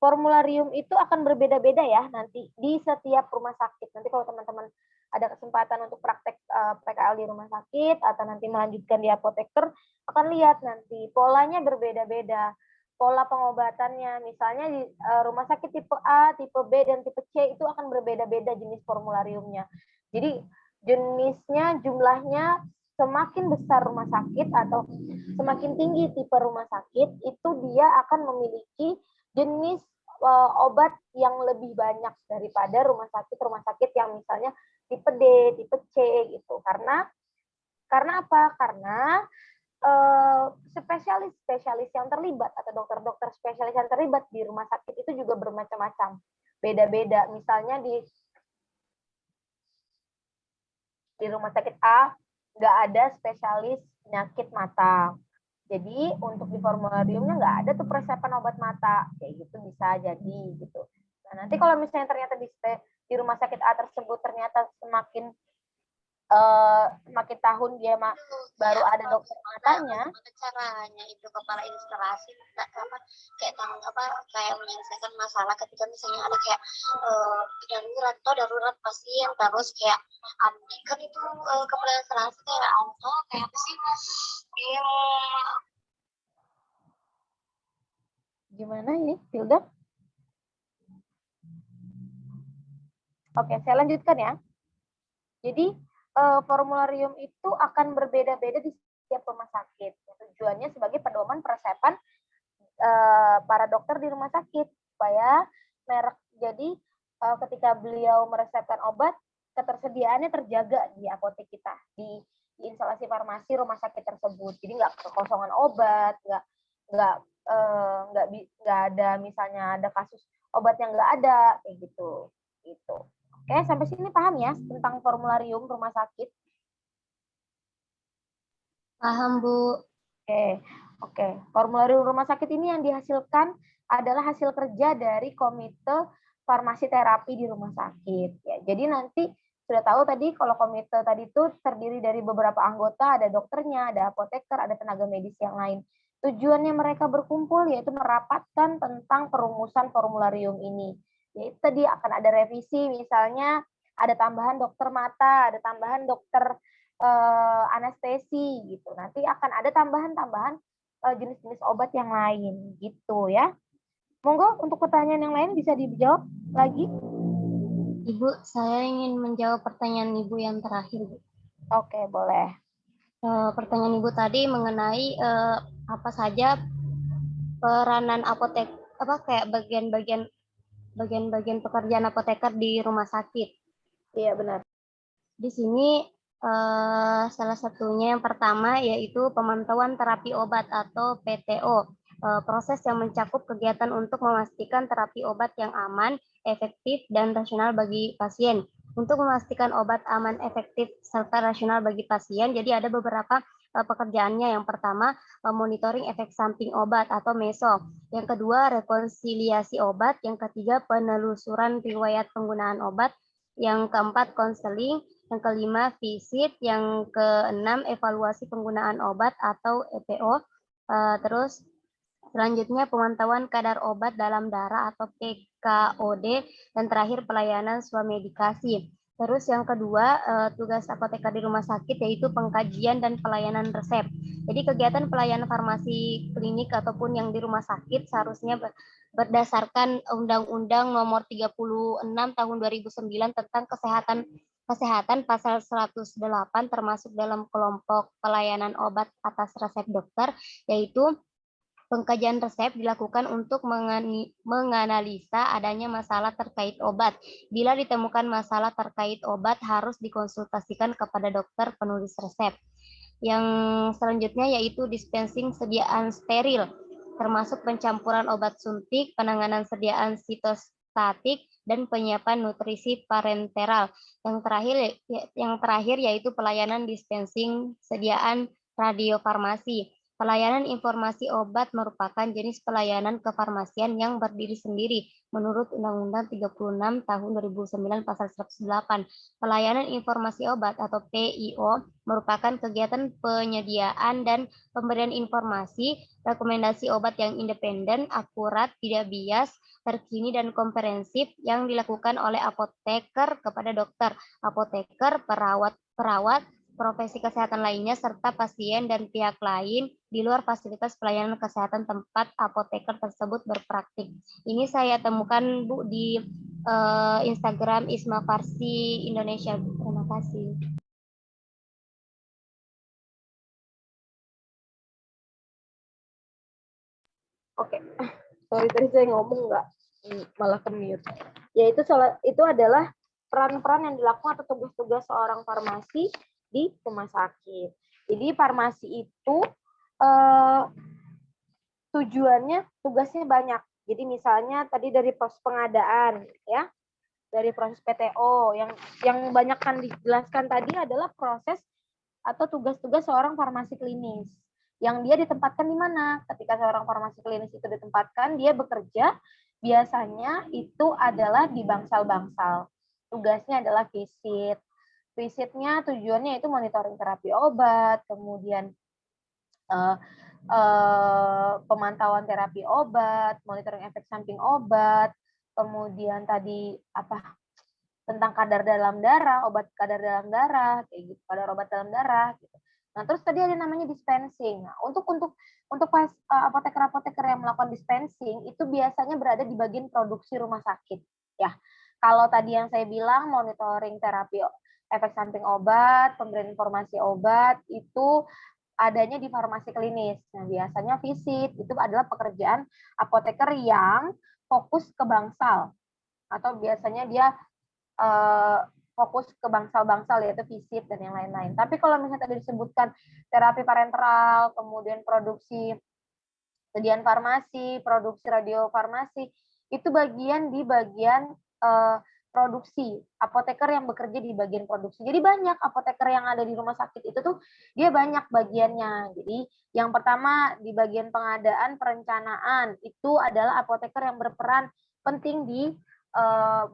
formularium itu akan berbeda-beda ya nanti di setiap rumah sakit. Nanti kalau teman-teman ada kesempatan untuk praktek PKL di rumah sakit atau nanti melanjutkan di apoteker, akan lihat nanti polanya berbeda-beda. Pola pengobatannya, misalnya di rumah sakit tipe A, tipe B, dan tipe C itu akan berbeda-beda jenis formulariumnya. Jadi jenisnya, jumlahnya semakin besar rumah sakit atau semakin tinggi tipe rumah sakit, itu dia akan memiliki jenis obat yang lebih banyak daripada rumah sakit yang misalnya tipe D, tipe C gitu. Karena apa? Karena spesialis yang terlibat atau dokter-dokter spesialis yang terlibat di rumah sakit itu juga bermacam-macam, beda-beda. Misalnya di rumah sakit A nggak ada spesialis penyakit mata, jadi untuk di formulariumnya nggak ada tuh persiapan obat mata, kayak gitu bisa jadi gitu. Nah nanti kalau misalnya ternyata di rumah sakit A tersebut ternyata semakin tahun dia baru ada dokter matanya. Caranya itu kepala instalasi kayak menyelesaikan masalah ketika misalnya ada kayak darurat pasien, terus kayak kan itu kepala instalasi kayak kayak apa sih gimana ini Tilda? Oke, saya lanjutkan ya. Jadi formularium itu akan berbeda-beda di setiap rumah sakit. Tujuannya sebagai pedoman persiapan para dokter di rumah sakit supaya merek. Jadi ketika beliau meresepkan obat, ketersediaannya terjaga di apotek kita, di instalasi farmasi rumah sakit tersebut. Jadi nggak kekosongan obat, nggak ada misalnya ada kasus obat yang nggak ada kayak gitu. Oke, sampai sini paham ya tentang formularium rumah sakit? Paham, Bu. Oke. Formularium rumah sakit ini yang dihasilkan adalah hasil kerja dari komite farmasi terapi di rumah sakit. Ya, jadi nanti sudah tahu tadi kalau komite tadi itu terdiri dari beberapa anggota, ada dokternya, ada apoteker, ada tenaga medis yang lain. Tujuannya mereka berkumpul yaitu merapatkan tentang perumusan formularium ini. Yaitu tadi akan ada revisi, misalnya ada tambahan dokter mata, ada tambahan dokter anestesi gitu. Nanti akan ada tambahan-tambahan jenis-jenis obat yang lain gitu ya. Monggo untuk pertanyaan yang lain bisa dijawab lagi. Ibu, saya ingin menjawab pertanyaan Ibu yang terakhir, Bu. Oke, boleh. Pertanyaan Ibu tadi mengenai apa saja peranan apotek, kayak bagian-bagian pekerjaan apoteker di rumah sakit. Iya, benar. Di sini salah satunya yang pertama yaitu pemantauan terapi obat atau PTO. Proses yang mencakup kegiatan untuk memastikan terapi obat yang aman, efektif, dan rasional bagi pasien. Untuk memastikan obat aman, efektif, serta rasional bagi pasien, jadi ada beberapa pekerjaannya. Yang pertama, monitoring efek samping obat atau MESO. Yang kedua, rekonsiliasi obat. Yang ketiga, penelusuran riwayat penggunaan obat. Yang keempat, konseling. Yang kelima, visit. Yang keenam, evaluasi penggunaan obat atau EPO. Terus selanjutnya, pemantauan kadar obat dalam darah atau PKOD. Dan terakhir, pelayanan swamedikasi. Terus yang kedua, tugas apoteker di rumah sakit yaitu pengkajian dan pelayanan resep. Jadi kegiatan pelayanan farmasi klinik ataupun yang di rumah sakit seharusnya berdasarkan Undang-Undang Nomor 36 Tahun 2009 tentang kesehatan pasal 108 termasuk dalam kelompok pelayanan obat atas resep dokter, yaitu pengkajian resep dilakukan untuk menganalisa adanya masalah terkait obat. Bila ditemukan masalah terkait obat, harus dikonsultasikan kepada dokter penulis resep. Yang selanjutnya yaitu dispensing sediaan steril, termasuk pencampuran obat suntik, penanganan sediaan sitostatik, dan penyiapan nutrisi parenteral. Yang terakhir yaitu pelayanan dispensing sediaan radiofarmasi. Pelayanan informasi obat merupakan jenis pelayanan kefarmasian yang berdiri sendiri menurut Undang-Undang 36 tahun 2009 pasal 108. Pelayanan informasi obat atau PIO merupakan kegiatan penyediaan dan pemberian informasi, rekomendasi obat yang independen, akurat, tidak bias, terkini dan komprehensif yang dilakukan oleh apoteker kepada dokter, apoteker, perawat, profesi kesehatan lainnya, serta pasien dan pihak lain di luar fasilitas pelayanan kesehatan tempat apoteker tersebut berpraktik. Ini saya temukan, Bu, di Instagram Isma Farsi Indonesia. Terima kasih. Oke, sorry tadi saya ngomong nggak malah ke mute. Yaitu itu adalah peran-peran yang dilakukan atau tugas-tugas seorang farmasi di rumah sakit. Jadi farmasi itu tujuannya, tugasnya banyak. Jadi misalnya tadi dari proses pengadaan, ya, dari proses PTO, yang banyak kan dijelaskan tadi adalah proses atau tugas-tugas seorang farmasi klinis. Yang dia ditempatkan di mana? Ketika seorang farmasi klinis itu ditempatkan, dia bekerja biasanya itu adalah di bangsal-bangsal. Tugasnya adalah visit. Visitnya tujuannya itu monitoring terapi obat, kemudian pemantauan terapi obat, monitoring efek samping obat, kemudian tadi tentang kadar dalam darah, obat kadar dalam darah, kayak gitu, kadar obat dalam darah, gitu. Nah, terus tadi ada namanya dispensing. Nah, untuk apoteker-apoteker yang melakukan dispensing itu biasanya berada di bagian produksi rumah sakit, ya. Kalau tadi yang saya bilang monitoring terapi efek samping obat, pemberian informasi obat itu adanya di farmasi klinis. Nah, biasanya visit itu adalah pekerjaan apoteker yang fokus ke bangsal atau biasanya dia fokus ke bangsal-bangsal yaitu visit dan yang lain-lain. Tapi kalau misalnya tadi disebutkan terapi parenteral, kemudian produksi sediaan farmasi, produksi radiofarmasi, itu bagian produksi, apoteker yang bekerja di bagian produksi. Jadi banyak apoteker yang ada di rumah sakit itu tuh dia banyak bagiannya. Jadi yang pertama di bagian pengadaan, perencanaan, itu adalah apoteker yang berperan penting di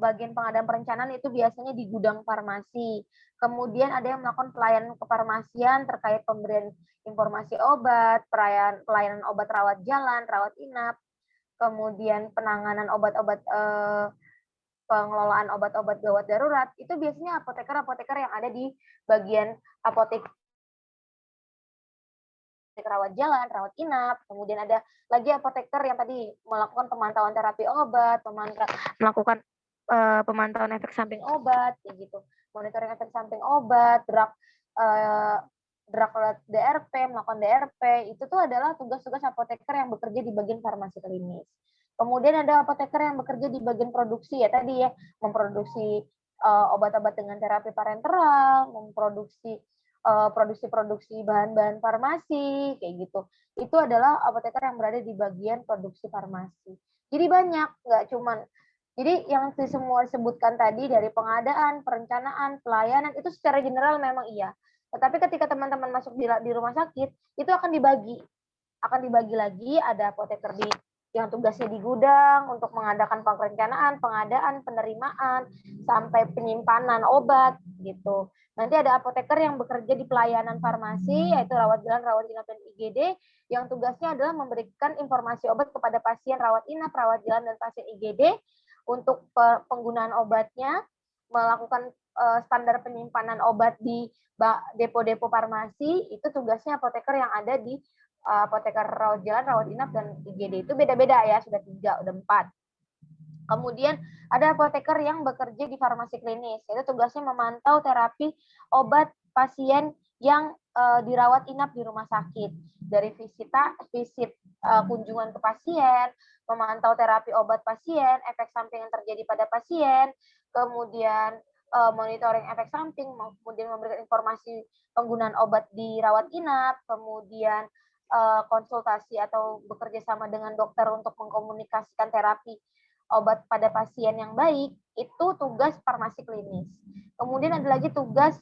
bagian pengadaan perencanaan itu biasanya di gudang farmasi. Kemudian ada yang melakukan pelayanan kefarmasian terkait pemberian informasi obat, pelayanan obat rawat jalan, rawat inap, kemudian penanganan obat-obat pengelolaan obat-obat gawat darurat, itu biasanya apoteker-apoteker yang ada di bagian apotek rawat jalan, rawat inap, kemudian ada lagi apoteker yang tadi melakukan pemantauan terapi obat, melakukan pemantauan efek samping obat, kayak gitu, monitoring efek samping obat, drug DRP, melakukan DRP, itu tuh adalah tugas-tugas apoteker yang bekerja di bagian farmasi klinis. Kemudian ada apoteker yang bekerja di bagian produksi, ya tadi ya, memproduksi obat-obat dengan terapi parenteral, memproduksi produksi bahan-bahan farmasi, kayak gitu. Itu adalah apoteker yang berada di bagian produksi farmasi. Jadi banyak, nggak cuman. Jadi yang semua disebutkan tadi dari pengadaan, perencanaan, pelayanan, itu secara general memang iya. Tetapi ketika teman-teman masuk di rumah sakit, itu akan dibagi. Akan dibagi lagi, ada apoteker yang tugasnya di gudang untuk mengadakan perencanaan, pengadaan, penerimaan, sampai penyimpanan obat, gitu. Nanti ada apoteker yang bekerja di pelayanan farmasi, yaitu rawat jalan, rawat inap, dan IGD, yang tugasnya adalah memberikan informasi obat kepada pasien rawat inap, rawat jalan, dan pasien IGD untuk penggunaan obatnya, melakukan standar penyimpanan obat di depo-depo farmasi, itu tugasnya apoteker yang ada di apoteker rawat jalan, rawat inap, dan IGD. Itu beda-beda ya, sudah 3, udah 4. Kemudian ada apoteker yang bekerja di farmasi klinis, yaitu tugasnya memantau terapi obat pasien yang dirawat inap di rumah sakit. Dari visit kunjungan ke pasien, memantau terapi obat pasien, efek samping yang terjadi pada pasien, kemudian monitoring efek samping, kemudian memberikan informasi penggunaan obat di rawat inap, kemudian konsultasi atau bekerja sama dengan dokter untuk mengkomunikasikan terapi obat pada pasien yang baik, itu tugas farmasi klinis. Kemudian ada lagi tugas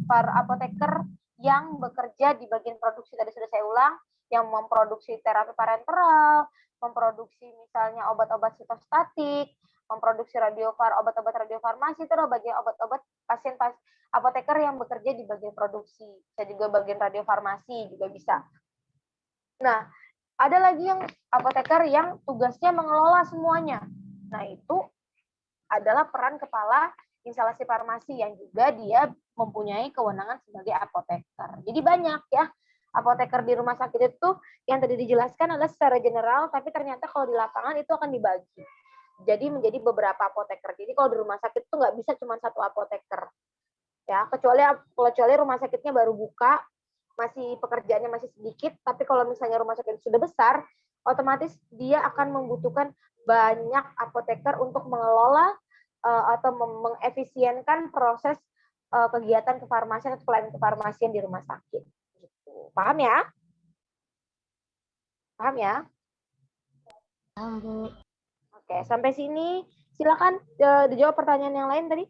para apoteker yang bekerja di bagian produksi, tadi sudah saya ulang, yang memproduksi terapi parenteral, memproduksi misalnya obat-obat sitostatik, memproduksi obat-obat radiofarmasi, itu adalah bagian obat-obat pasien apoteker yang bekerja di bagian produksi. Bisa juga bagian radiofarmasi juga bisa. Nah, ada lagi yang apoteker yang tugasnya mengelola semuanya. Nah, itu adalah peran kepala instalasi farmasi yang juga dia mempunyai kewenangan sebagai apoteker. Jadi banyak ya. Apoteker di rumah sakit itu yang tadi dijelaskan adalah secara general, tapi ternyata kalau di lapangan itu akan dibagi. Jadi menjadi beberapa apoteker. Jadi kalau di rumah sakit itu nggak bisa cuma satu apoteker. Ya, kecuali rumah sakitnya baru buka, masih pekerjaannya masih sedikit, tapi kalau misalnya rumah sakit sudah besar, otomatis dia akan membutuhkan banyak apoteker untuk mengelola atau mengefisienkan proses kegiatan kefarmasian atau pelayanan kefarmasian di rumah sakit. Gitu. Paham ya? Paham ya? Paham, Bu. Oke, sampai sini silakan dijawab pertanyaan yang lain tadi.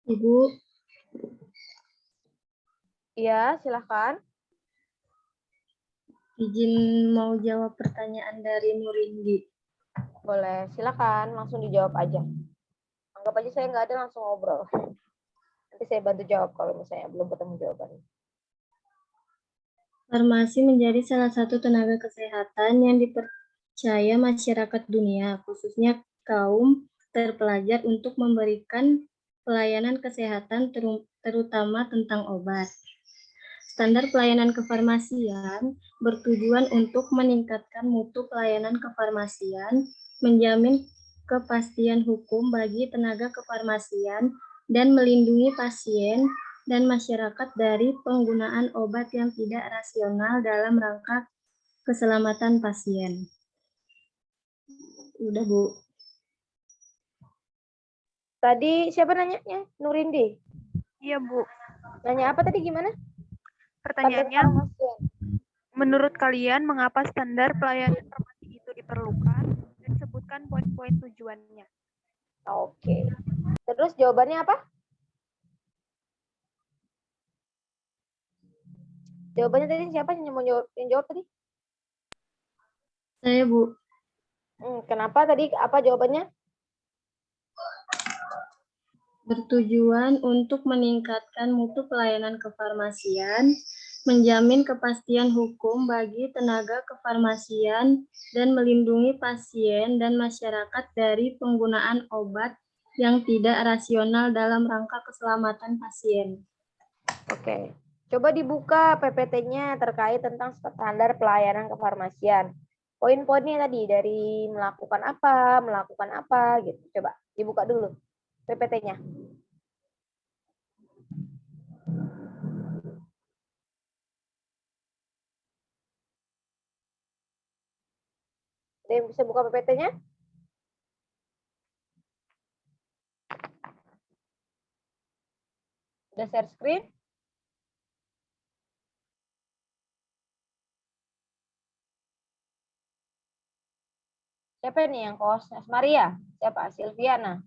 Ibu, Iya, silakan. izin mau jawab pertanyaan dari Nurindi. Boleh, silakan langsung dijawab aja. Anggap aja saya nggak ada, langsung ngobrol. Nanti saya bantu jawab kalau misalnya belum ketemu jawabannya. Farmasi menjadi salah satu tenaga kesehatan yang dipercaya masyarakat dunia, khususnya kaum terpelajar untuk memberikan pelayanan kesehatan terutama tentang obat. Standar pelayanan kefarmasian bertujuan untuk meningkatkan mutu pelayanan kefarmasian, menjamin kepastian hukum bagi tenaga kefarmasian, dan melindungi pasien dan masyarakat dari penggunaan obat yang tidak rasional dalam rangka keselamatan pasien. Udah, Bu. Tadi siapa nanyanya? Nurindi. Iya, Bu. Nanya apa tadi, gimana? Pertanyaannya, Farmasian. menurut kalian mengapa standar pelayanan farmasi itu diperlukan dan sebutkan poin-poin tujuannya? Oke. Terus jawabannya apa? Jawabannya tadi siapa yang mau jawab tadi? Saya, Bu. Kenapa tadi? Apa jawabannya? Bertujuan untuk meningkatkan mutu pelayanan kefarmasian, menjamin kepastian hukum bagi tenaga kefarmasian, dan melindungi pasien dan masyarakat dari penggunaan obat yang tidak rasional dalam rangka keselamatan pasien. Oke. Coba dibuka PPT-nya terkait tentang standar pelayanan kefarmasian. Poin-poinnya tadi dari melakukan apa gitu. Coba dibuka dulu PPT-nya. Ada yang bisa buka PPT-nya? Udah share screen? Siapa nih yang host? Maria? Siapa? Silviana?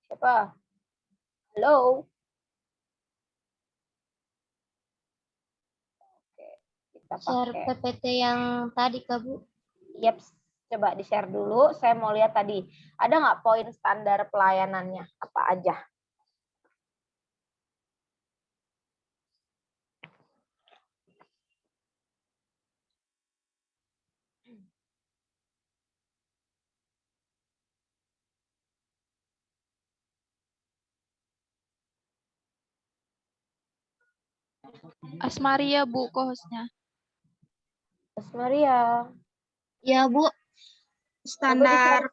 Siapa? Halo? Oke, kita Share pakai. PPT yang tadi, Kak, Bu. Yep, coba di-share dulu. Saya mau lihat tadi. Ada nggak poin standar pelayanannya? Apa aja? Asmaria, Bu, co-hostnya. Mas Maria. Ya, Bu. Coba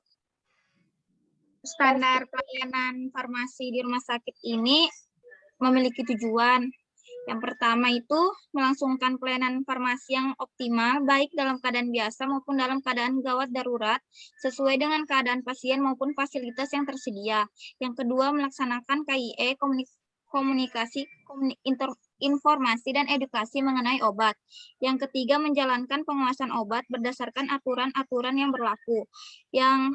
Standar pelayanan farmasi di rumah sakit ini memiliki tujuan. Yang pertama itu melangsungkan pelayanan farmasi yang optimal, baik dalam keadaan biasa maupun dalam keadaan gawat darurat, sesuai dengan keadaan pasien maupun fasilitas yang tersedia. Yang kedua, melaksanakan KIE, informasi dan edukasi mengenai obat. Yang ketiga, menjalankan pengawasan obat berdasarkan aturan-aturan yang berlaku. Yang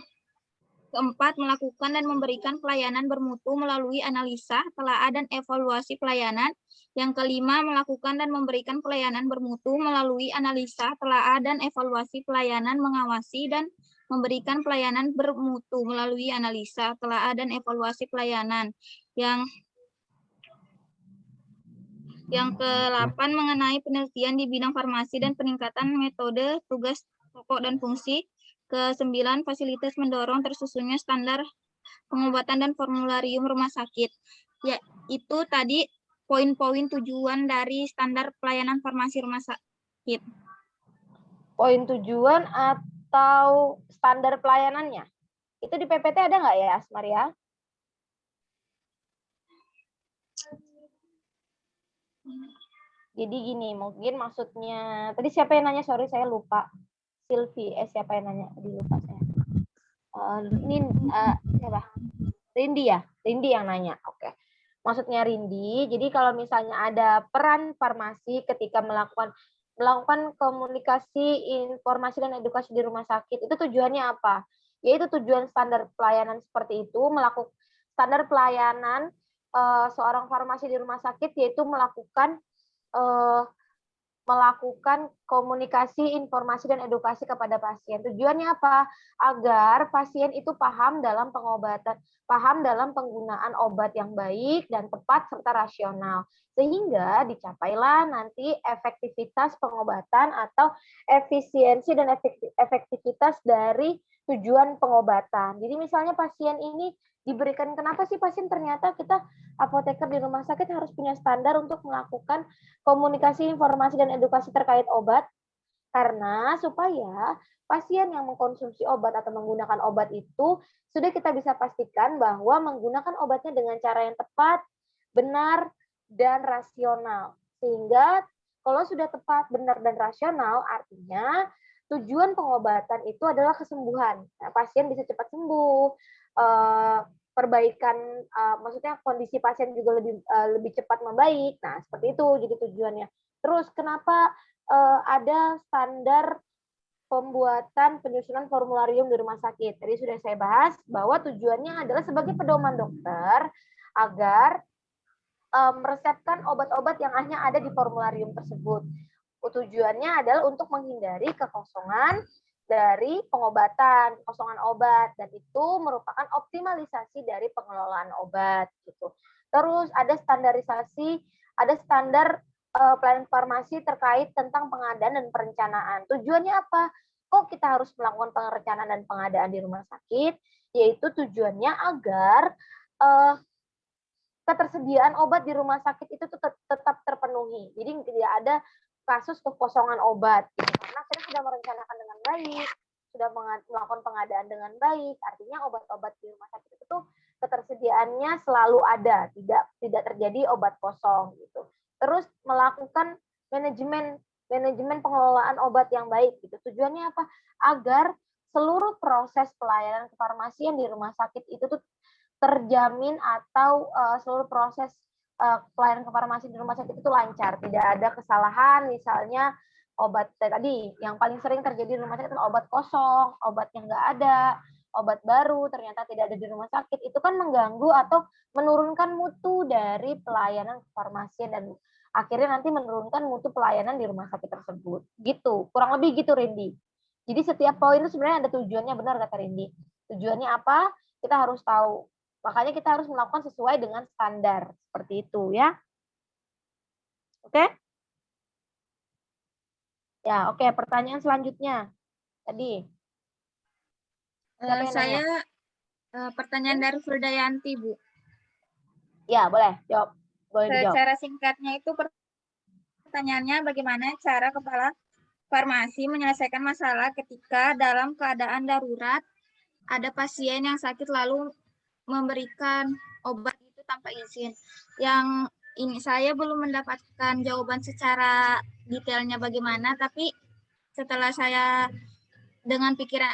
keempat, melakukan dan memberikan pelayanan bermutu melalui analisa, telaah, dan evaluasi pelayanan. Yang kelima, melakukan dan memberikan pelayanan bermutu melalui analisa, telaah, dan evaluasi pelayanan, mengawasi dan memberikan pelayanan bermutu melalui analisa, telaah, dan evaluasi pelayanan. Yang ke-8, mengenai penelitian di bidang farmasi dan peningkatan metode, tugas, pokok, dan fungsi. Ke-9, fasilitas mendorong tersusunnya standar pengobatan dan formularium rumah sakit. Ya, itu tadi poin-poin tujuan dari standar pelayanan farmasi rumah sakit. poin tujuan atau standar pelayanannya. Itu di PPT ada nggak ya, Asmaria? Jadi gini, mungkin maksudnya, tadi siapa yang nanya? Sorry, saya lupa. Silvi, siapa yang nanya? Tadi lupa saya. Siapa? Rindi ya? Rindi yang nanya, oke. Maksudnya Rindi, jadi kalau misalnya ada peran farmasi ketika melakukan komunikasi, informasi, dan edukasi di rumah sakit, itu tujuannya apa? Yaitu tujuan standar pelayanan seperti itu, melakukan standar pelayanan seorang farmasi di rumah sakit, yaitu melakukan komunikasi, informasi, dan edukasi kepada pasien. Tujuannya apa? Agar pasien itu paham dalam pengobatan, paham dalam penggunaan obat yang baik dan tepat serta rasional. Sehingga dicapailah nanti efektivitas pengobatan atau efisiensi dan efektivitas dari tujuan pengobatan. Jadi misalnya pasien ini diberikan, kenapa sih pasien ternyata kita apoteker di rumah sakit harus punya standar untuk melakukan komunikasi, informasi, dan edukasi terkait obat, karena supaya pasien yang mengkonsumsi obat atau menggunakan obat itu sudah kita bisa pastikan bahwa menggunakan obatnya dengan cara yang tepat, benar, dan rasional. Sehingga kalau sudah tepat, benar, dan rasional, artinya tujuan pengobatan itu adalah kesembuhan. Nah, pasien bisa cepat sembuh, perbaikan, maksudnya kondisi pasien juga lebih cepat membaik. Nah, seperti itu jadi tujuannya. Terus kenapa ada standar pembuatan penyusunan formularium di rumah sakit? Tadi sudah saya bahas bahwa tujuannya adalah sebagai pedoman dokter agar meresepkan obat-obat yang hanya ada di formularium tersebut. Tujuannya adalah untuk menghindari kekosongan dari pengobatan, kekosongan obat, dan itu merupakan optimalisasi dari pengelolaan obat gitu. Terus ada standarisasi, ada standar pelayanan farmasi terkait tentang pengadaan dan perencanaan. Tujuannya apa? Kok kita harus melakukan perencanaan dan pengadaan di rumah sakit? Yaitu tujuannya agar ketersediaan obat di rumah sakit itu tetap terpenuhi. Jadi tidak ada kasus kekosongan obat. Karena kita sudah merencanakan dengan baik, sudah melakukan pengadaan dengan baik, artinya obat-obat di rumah sakit itu tuh ketersediaannya selalu ada, tidak terjadi obat kosong gitu. Terus melakukan manajemen pengelolaan obat yang baik gitu. Tujuannya apa? Agar seluruh proses pelayanan kefarmasian di rumah sakit itu tuh terjamin atau seluruh proses pelayanan kefarmasi di rumah sakit itu lancar, tidak ada kesalahan, misalnya obat tadi yang paling sering terjadi di rumah sakit adalah obat kosong, obat yang nggak ada, obat baru ternyata tidak ada di rumah sakit, itu kan mengganggu atau menurunkan mutu dari pelayanan kefarmasian dan akhirnya nanti menurunkan mutu pelayanan di rumah sakit tersebut. Gitu, kurang lebih gitu Rindi. Jadi setiap poin itu sebenarnya ada tujuannya, benar kata Rindi. Tujuannya apa? Kita harus tahu. Makanya kita harus melakukan sesuai dengan standar. Seperti itu ya. Oke? Ya, oke. Pertanyaan selanjutnya. Tadi. Saya pertanyaan dari Fuldayanti, Bu. Ya, boleh. Jawab. Boleh dijawab. Secara singkatnya itu pertanyaannya, bagaimana cara kepala farmasi menyelesaikan masalah ketika dalam keadaan darurat ada pasien yang sakit lalu memberikan obat itu tanpa izin. Yang ini saya belum mendapatkan jawaban secara detailnya bagaimana, tapi setelah saya dengan pikiran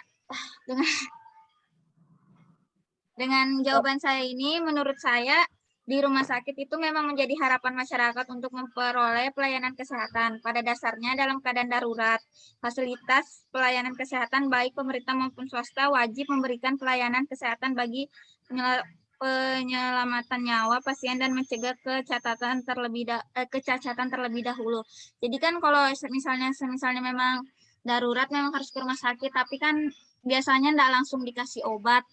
dengan jawaban saya ini, menurut saya di rumah sakit itu memang menjadi harapan masyarakat untuk memperoleh pelayanan kesehatan. Pada dasarnya dalam keadaan darurat, fasilitas pelayanan kesehatan baik pemerintah maupun swasta wajib memberikan pelayanan kesehatan bagi penyelamatan nyawa pasien dan mencegah kecacatan terlebih dahulu. Jadi kan kalau misalnya memang darurat memang harus ke rumah sakit, tapi kan biasanya tidak langsung dikasih obat.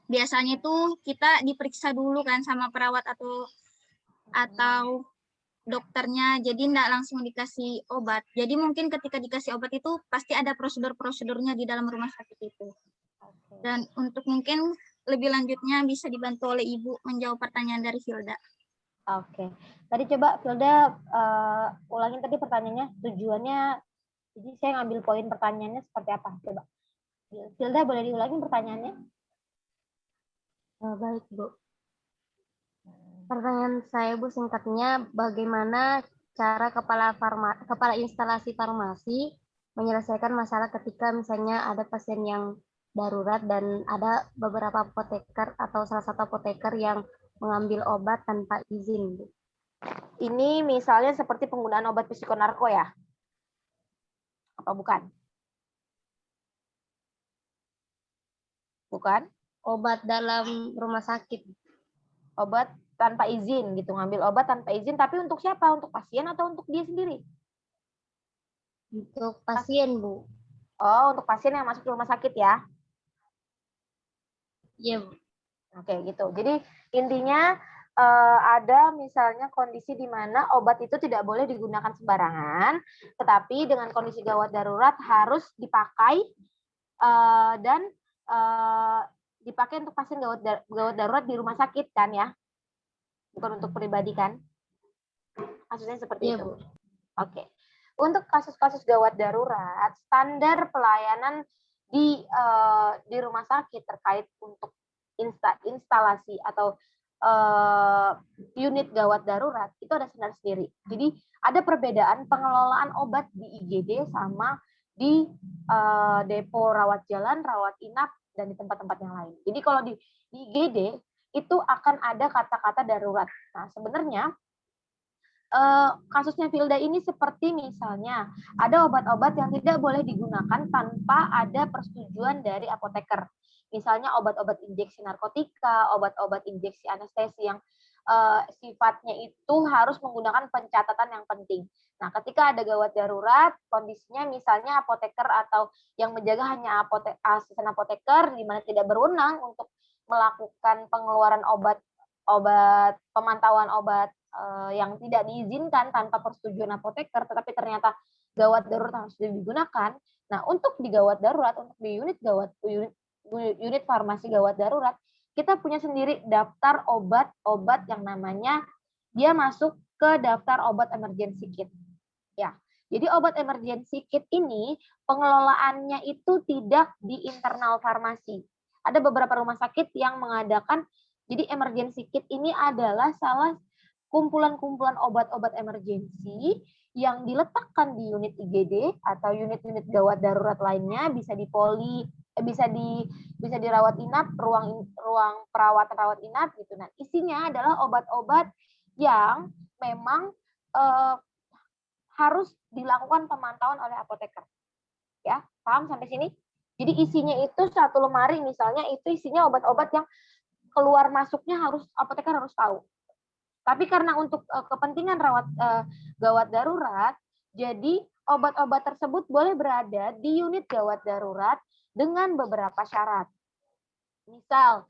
Biasanya tuh kita diperiksa dulu kan sama perawat atau dokternya, jadi tidak langsung dikasih obat. Jadi mungkin ketika dikasih obat itu pasti ada prosedur-prosedurnya di dalam rumah sakit itu. Dan untuk mungkin lebih lanjutnya bisa dibantu oleh Ibu menjawab pertanyaan dari Hilda. Oke. Tadi coba Hilda ulangin tadi pertanyaannya, tujuannya. Jadi saya ngambil poin pertanyaannya seperti apa? Coba. Hilda boleh diulangin pertanyaannya? Baik, Bu. Pertanyaan saya, Bu, singkatnya, bagaimana cara kepala instalasi farmasi menyelesaikan masalah ketika misalnya ada pasien yang darurat dan ada beberapa apoteker atau salah satu apoteker yang mengambil obat tanpa izin, Bu? Ini misalnya seperti penggunaan obat psikonarko ya? Apa bukan? Bukan? Obat dalam rumah sakit. Obat tanpa izin gitu, ngambil obat tanpa izin, tapi untuk siapa? Untuk pasien atau untuk dia sendiri? Untuk pasien, Bu. Oh, untuk pasien yang masuk ke rumah sakit ya? Iya, Bu. Oke, gitu. Jadi intinya ada misalnya kondisi di mana obat itu tidak boleh digunakan sembarangan, tetapi dengan kondisi gawat darurat harus dipakai dan dipakai untuk pasien gawat darurat di rumah sakit kan ya, bukan untuk pribadi kan? Kasusnya seperti Iya, itu. Bu. Oke. Untuk kasus-kasus gawat darurat, standar pelayanan di rumah sakit terkait untuk instalasi atau unit gawat darurat itu ada standar sendiri. Jadi ada perbedaan pengelolaan obat di IGD sama di depo rawat jalan, rawat inap, dan di tempat-tempat yang lain. Jadi kalau di IGD itu akan ada kata-kata darurat. Nah, sebenarnya kasusnya Filda ini seperti misalnya ada obat-obat yang tidak boleh digunakan tanpa ada persetujuan dari apoteker. Misalnya obat-obat injeksi narkotika, obat-obat injeksi anestesi yang sifatnya itu harus menggunakan pencatatan yang penting. Nah, ketika ada gawat darurat, kondisinya misalnya apoteker atau yang menjaga hanya asisten apoteker, di mana tidak berwenang untuk melakukan pengeluaran pemantauan obat yang tidak diizinkan tanpa persetujuan apoteker, tetapi ternyata gawat darurat harus digunakan. Nah, untuk di gawat darurat, untuk di unit farmasi gawat darurat, kita punya sendiri daftar obat-obat yang namanya dia masuk ke daftar obat emergency kit. Ya, jadi obat emergency kit ini pengelolaannya itu tidak di internal farmasi. Ada beberapa rumah sakit yang mengadakan, jadi emergency kit ini adalah salah kumpulan-kumpulan obat-obat emergensi yang diletakkan di unit IGD atau unit-unit gawat darurat lainnya, bisa di poli, bisa di rawat inap, ruang perawatan rawat inap gitu. Nah, isinya adalah obat-obat yang memang harus dilakukan pemantauan oleh apoteker. Ya, paham sampai sini? Jadi isinya itu satu lemari misalnya itu isinya obat-obat yang keluar masuknya harus apoteker harus tahu. Tapi karena untuk kepentingan gawat darurat, jadi obat-obat tersebut boleh berada di unit gawat darurat dengan beberapa syarat. Misal,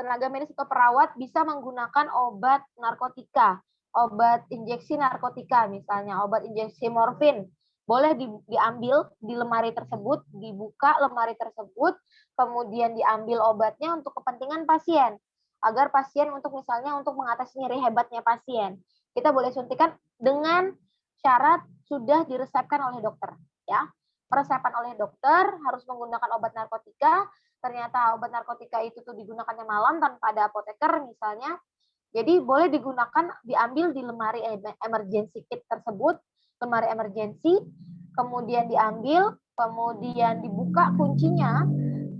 tenaga medis atau perawat bisa menggunakan obat narkotika, obat injeksi narkotika misalnya, obat injeksi morfin, boleh diambil di lemari tersebut, dibuka lemari tersebut, kemudian diambil obatnya untuk kepentingan pasien. Agar pasien untuk misalnya untuk mengatasi nyeri hebatnya pasien. Kita boleh suntikan dengan syarat sudah diresepkan oleh dokter, ya. Peresepan oleh dokter harus menggunakan obat narkotika, ternyata obat narkotika itu tuh digunakannya malam tanpa ada apoteker misalnya. Jadi boleh digunakan, diambil di lemari emergency kit tersebut, lemari emergency, kemudian diambil, kemudian dibuka kuncinya,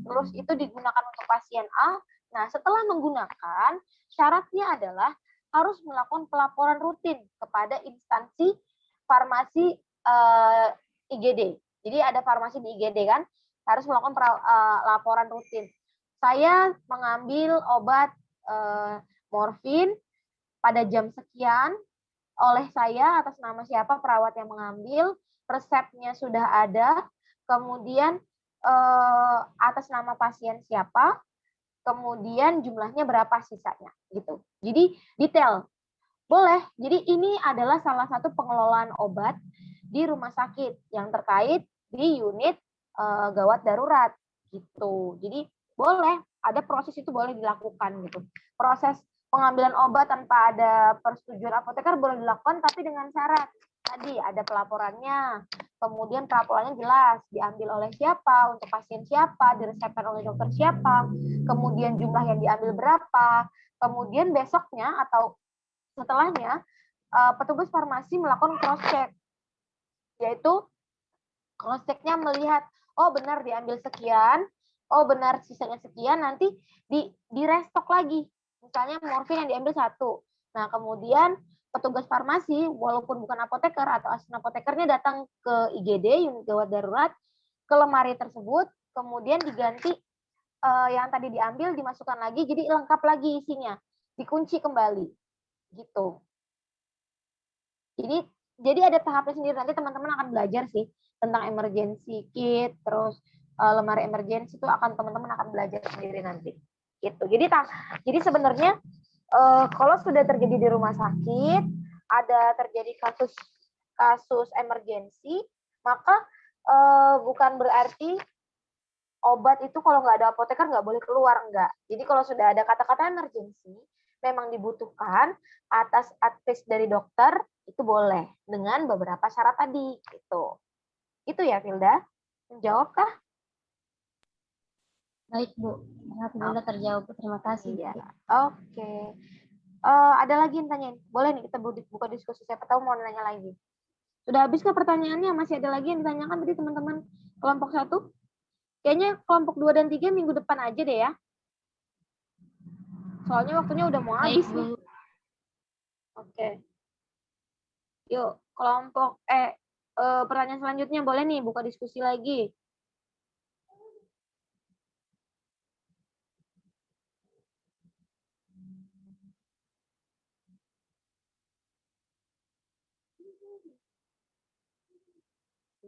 terus itu digunakan untuk pasien A. Nah, setelah menggunakan, syaratnya adalah harus melakukan pelaporan rutin kepada instansi farmasi IGD. Jadi ada farmasi di IGD kan, harus melakukan laporan rutin. Saya mengambil obat morfin pada jam sekian oleh saya atas nama siapa perawat yang mengambil, resepnya sudah ada, kemudian atas nama pasien siapa, kemudian jumlahnya berapa sisanya gitu. Jadi detail. Boleh. Jadi ini adalah salah satu pengelolaan obat di rumah sakit yang terkait di unit gawat darurat gitu. Jadi boleh, ada proses itu boleh dilakukan gitu. Proses pengambilan obat tanpa ada persetujuan apoteker boleh dilakukan, tapi dengan syarat tadi ada pelaporannya, kemudian pelaporannya jelas diambil oleh siapa, untuk pasien siapa, diresepkan oleh dokter siapa, kemudian jumlah yang diambil berapa, kemudian besoknya atau setelahnya petugas farmasi melakukan cross check, yaitu cross check-nya melihat, oh benar diambil sekian, oh benar sisanya sekian, nanti di restock lagi. Misalnya morfin yang diambil 1. Nah, kemudian petugas farmasi, walaupun bukan apoteker atau asisten apotekernya datang ke IGD, unit gawat darurat, ke lemari tersebut, kemudian diganti yang tadi diambil, dimasukkan lagi, jadi lengkap lagi isinya, dikunci kembali, gitu. Jadi ada tahapnya sendiri, nanti teman-teman akan belajar sih tentang emergency kit, terus lemari emergency itu teman-teman akan belajar sendiri nanti. Gitu. Jadi sebenarnya kalau sudah terjadi di rumah sakit, ada terjadi kasus emergency, maka bukan berarti obat itu kalau nggak ada apoteker nggak boleh keluar, enggak. Jadi kalau sudah ada kata-kata emergency, memang dibutuhkan atas advice dari dokter, itu boleh dengan beberapa syarat tadi gitu. Itu ya, Filda. Menjawabkah? Baik, Bu. Alhamdulillah terjawab. Terima kasih. Iya. Oke. Ada lagi yang tanyain? Boleh nih kita buka diskusi. Siapa tahu mau nanya lagi. Sudah habis ke pertanyaannya? Masih ada lagi yang ditanyakan tadi teman-teman kelompok 1? Kayaknya kelompok 2 dan 3 minggu depan aja deh ya. Soalnya waktunya udah mau habis nih. Oke. Yuk, kelompok pertanyaan selanjutnya boleh nih buka diskusi lagi.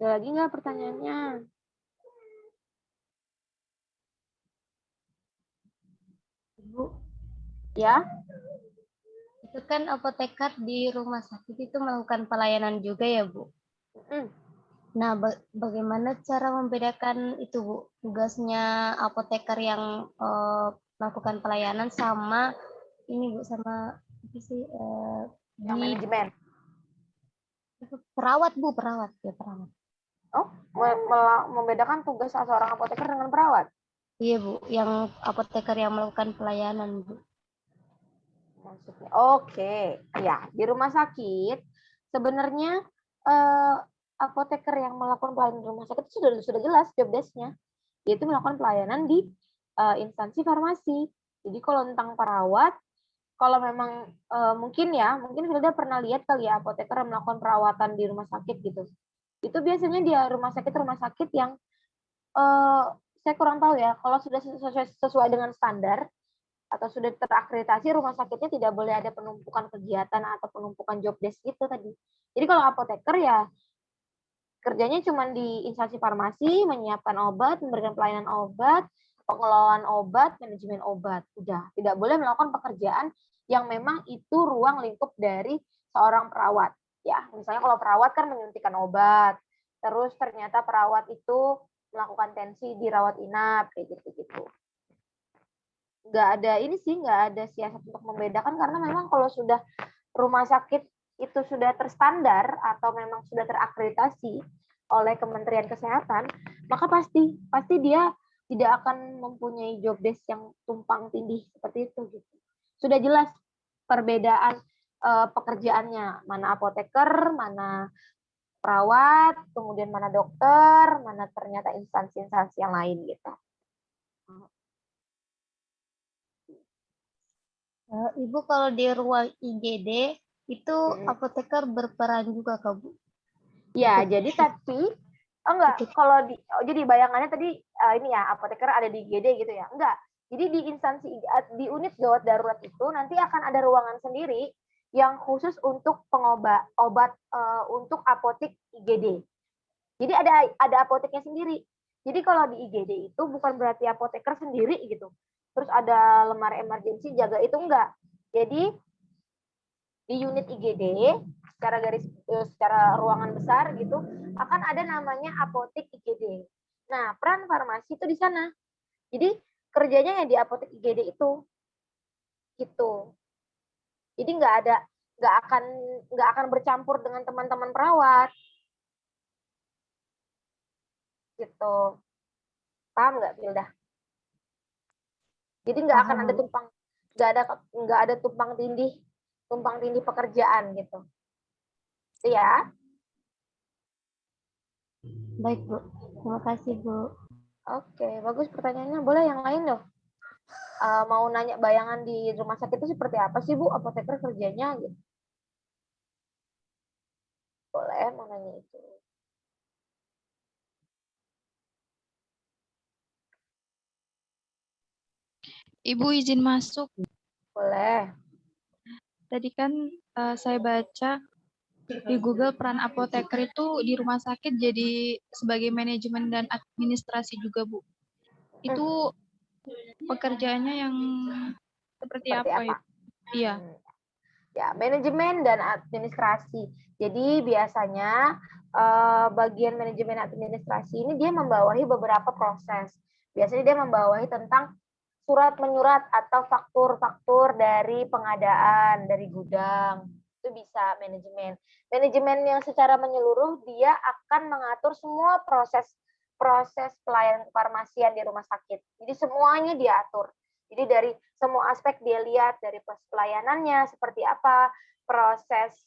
Ada lagi nggak pertanyaannya? Bu, Ya? itu kan apoteker di rumah sakit itu melakukan pelayanan juga ya, Bu? Nah, bagaimana cara membedakan itu, Bu? Tugasnya apoteker yang melakukan pelayanan sama ini, Bu, sama apa sih? Yang manajemen. Perawat, Bu, perawat. Ya, perawat. Oh, membedakan tugas seorang apoteker dengan perawat? Iya, Bu, yang apoteker yang melakukan pelayanan, Bu. Maksudnya, oke. Ya, di rumah sakit sebenarnya apoteker yang melakukan pelayanan di rumah sakit itu sudah jelas job desk-nya, yaitu melakukan pelayanan di instansi farmasi. Jadi kalau tentang perawat, kalau memang mungkin Hilda pernah lihat kali ya apoteker yang melakukan perawatan di rumah sakit gitu. Itu biasanya di rumah sakit yang saya kurang tahu ya, kalau sudah sesuai dengan standar atau sudah terakreditasi, rumah sakitnya tidak boleh ada penumpukan kegiatan atau penumpukan job desk itu tadi. Jadi kalau apoteker ya kerjanya cuma di instansi farmasi, menyiapkan obat, memberikan pelayanan obat, pengelolaan obat, manajemen obat. Udah, tidak boleh melakukan pekerjaan yang memang itu ruang lingkup dari seorang perawat. Ya, misalnya kalau perawat kan menyuntikkan obat, terus ternyata perawat itu melakukan tensi di rawat inap, kayak gitu-gitu. Nggak ada siasat untuk membedakan, karena memang kalau sudah rumah sakit itu sudah terstandar atau memang sudah terakreditasi oleh Kementerian Kesehatan, maka pasti dia tidak akan mempunyai job desk yang tumpang tindih seperti itu gitu. Sudah jelas perbedaan pekerjaannya, mana apoteker, mana perawat, kemudian mana dokter, mana ternyata instansi-instansi yang lain gitu. Ibu kalau di ruang IGD itu apoteker berperan juga Kak Bu? Ya, jadi tapi enggak, kalau jadi bayangannya tadi ini ya apoteker ada di IGD gitu ya. Enggak. Jadi di instansi di unit gawat darurat itu nanti akan ada ruangan sendiri yang khusus untuk obat untuk apotek IGD. Jadi ada apoteknya sendiri. Jadi kalau di IGD itu bukan berarti apoteker sendiri gitu. Terus ada lemari emergency jaga itu enggak. Jadi di unit IGD secara ruangan besar gitu akan ada namanya apotek IGD. Nah, peran farmasi itu di sana. Jadi kerjanya yang di apotek IGD itu gitu. Jadi nggak akan bercampur dengan teman-teman perawat gitu. Paham nggak, Filda? Jadi nggak akan ada nggak ada tumpang tindih pekerjaan gitu. Ya. Baik Bu, terima kasih Bu. Oke, bagus pertanyaannya. Boleh yang lain dong? Mau nanya bayangan di rumah sakit itu seperti apa sih Bu apoteker kerjanya gitu? Boleh mau nanya itu. Ibu izin masuk. Boleh. Tadi kan saya baca di Google peran apoteker itu di rumah sakit jadi sebagai manajemen dan administrasi juga, Bu. Itu pekerjaannya yang seperti apa, ya? Iya. Ya, manajemen dan administrasi. Jadi biasanya bagian manajemen administrasi ini dia membawahi beberapa proses. Biasanya dia membawahi tentang surat menyurat atau faktur-faktur dari pengadaan, dari gudang. Itu bisa manajemen. Manajemen yang secara menyeluruh dia akan mengatur semua proses pelayanan kefarmasian di rumah sakit. Jadi semuanya diatur. Jadi dari semua aspek dia lihat dari proses pelayanannya seperti apa, proses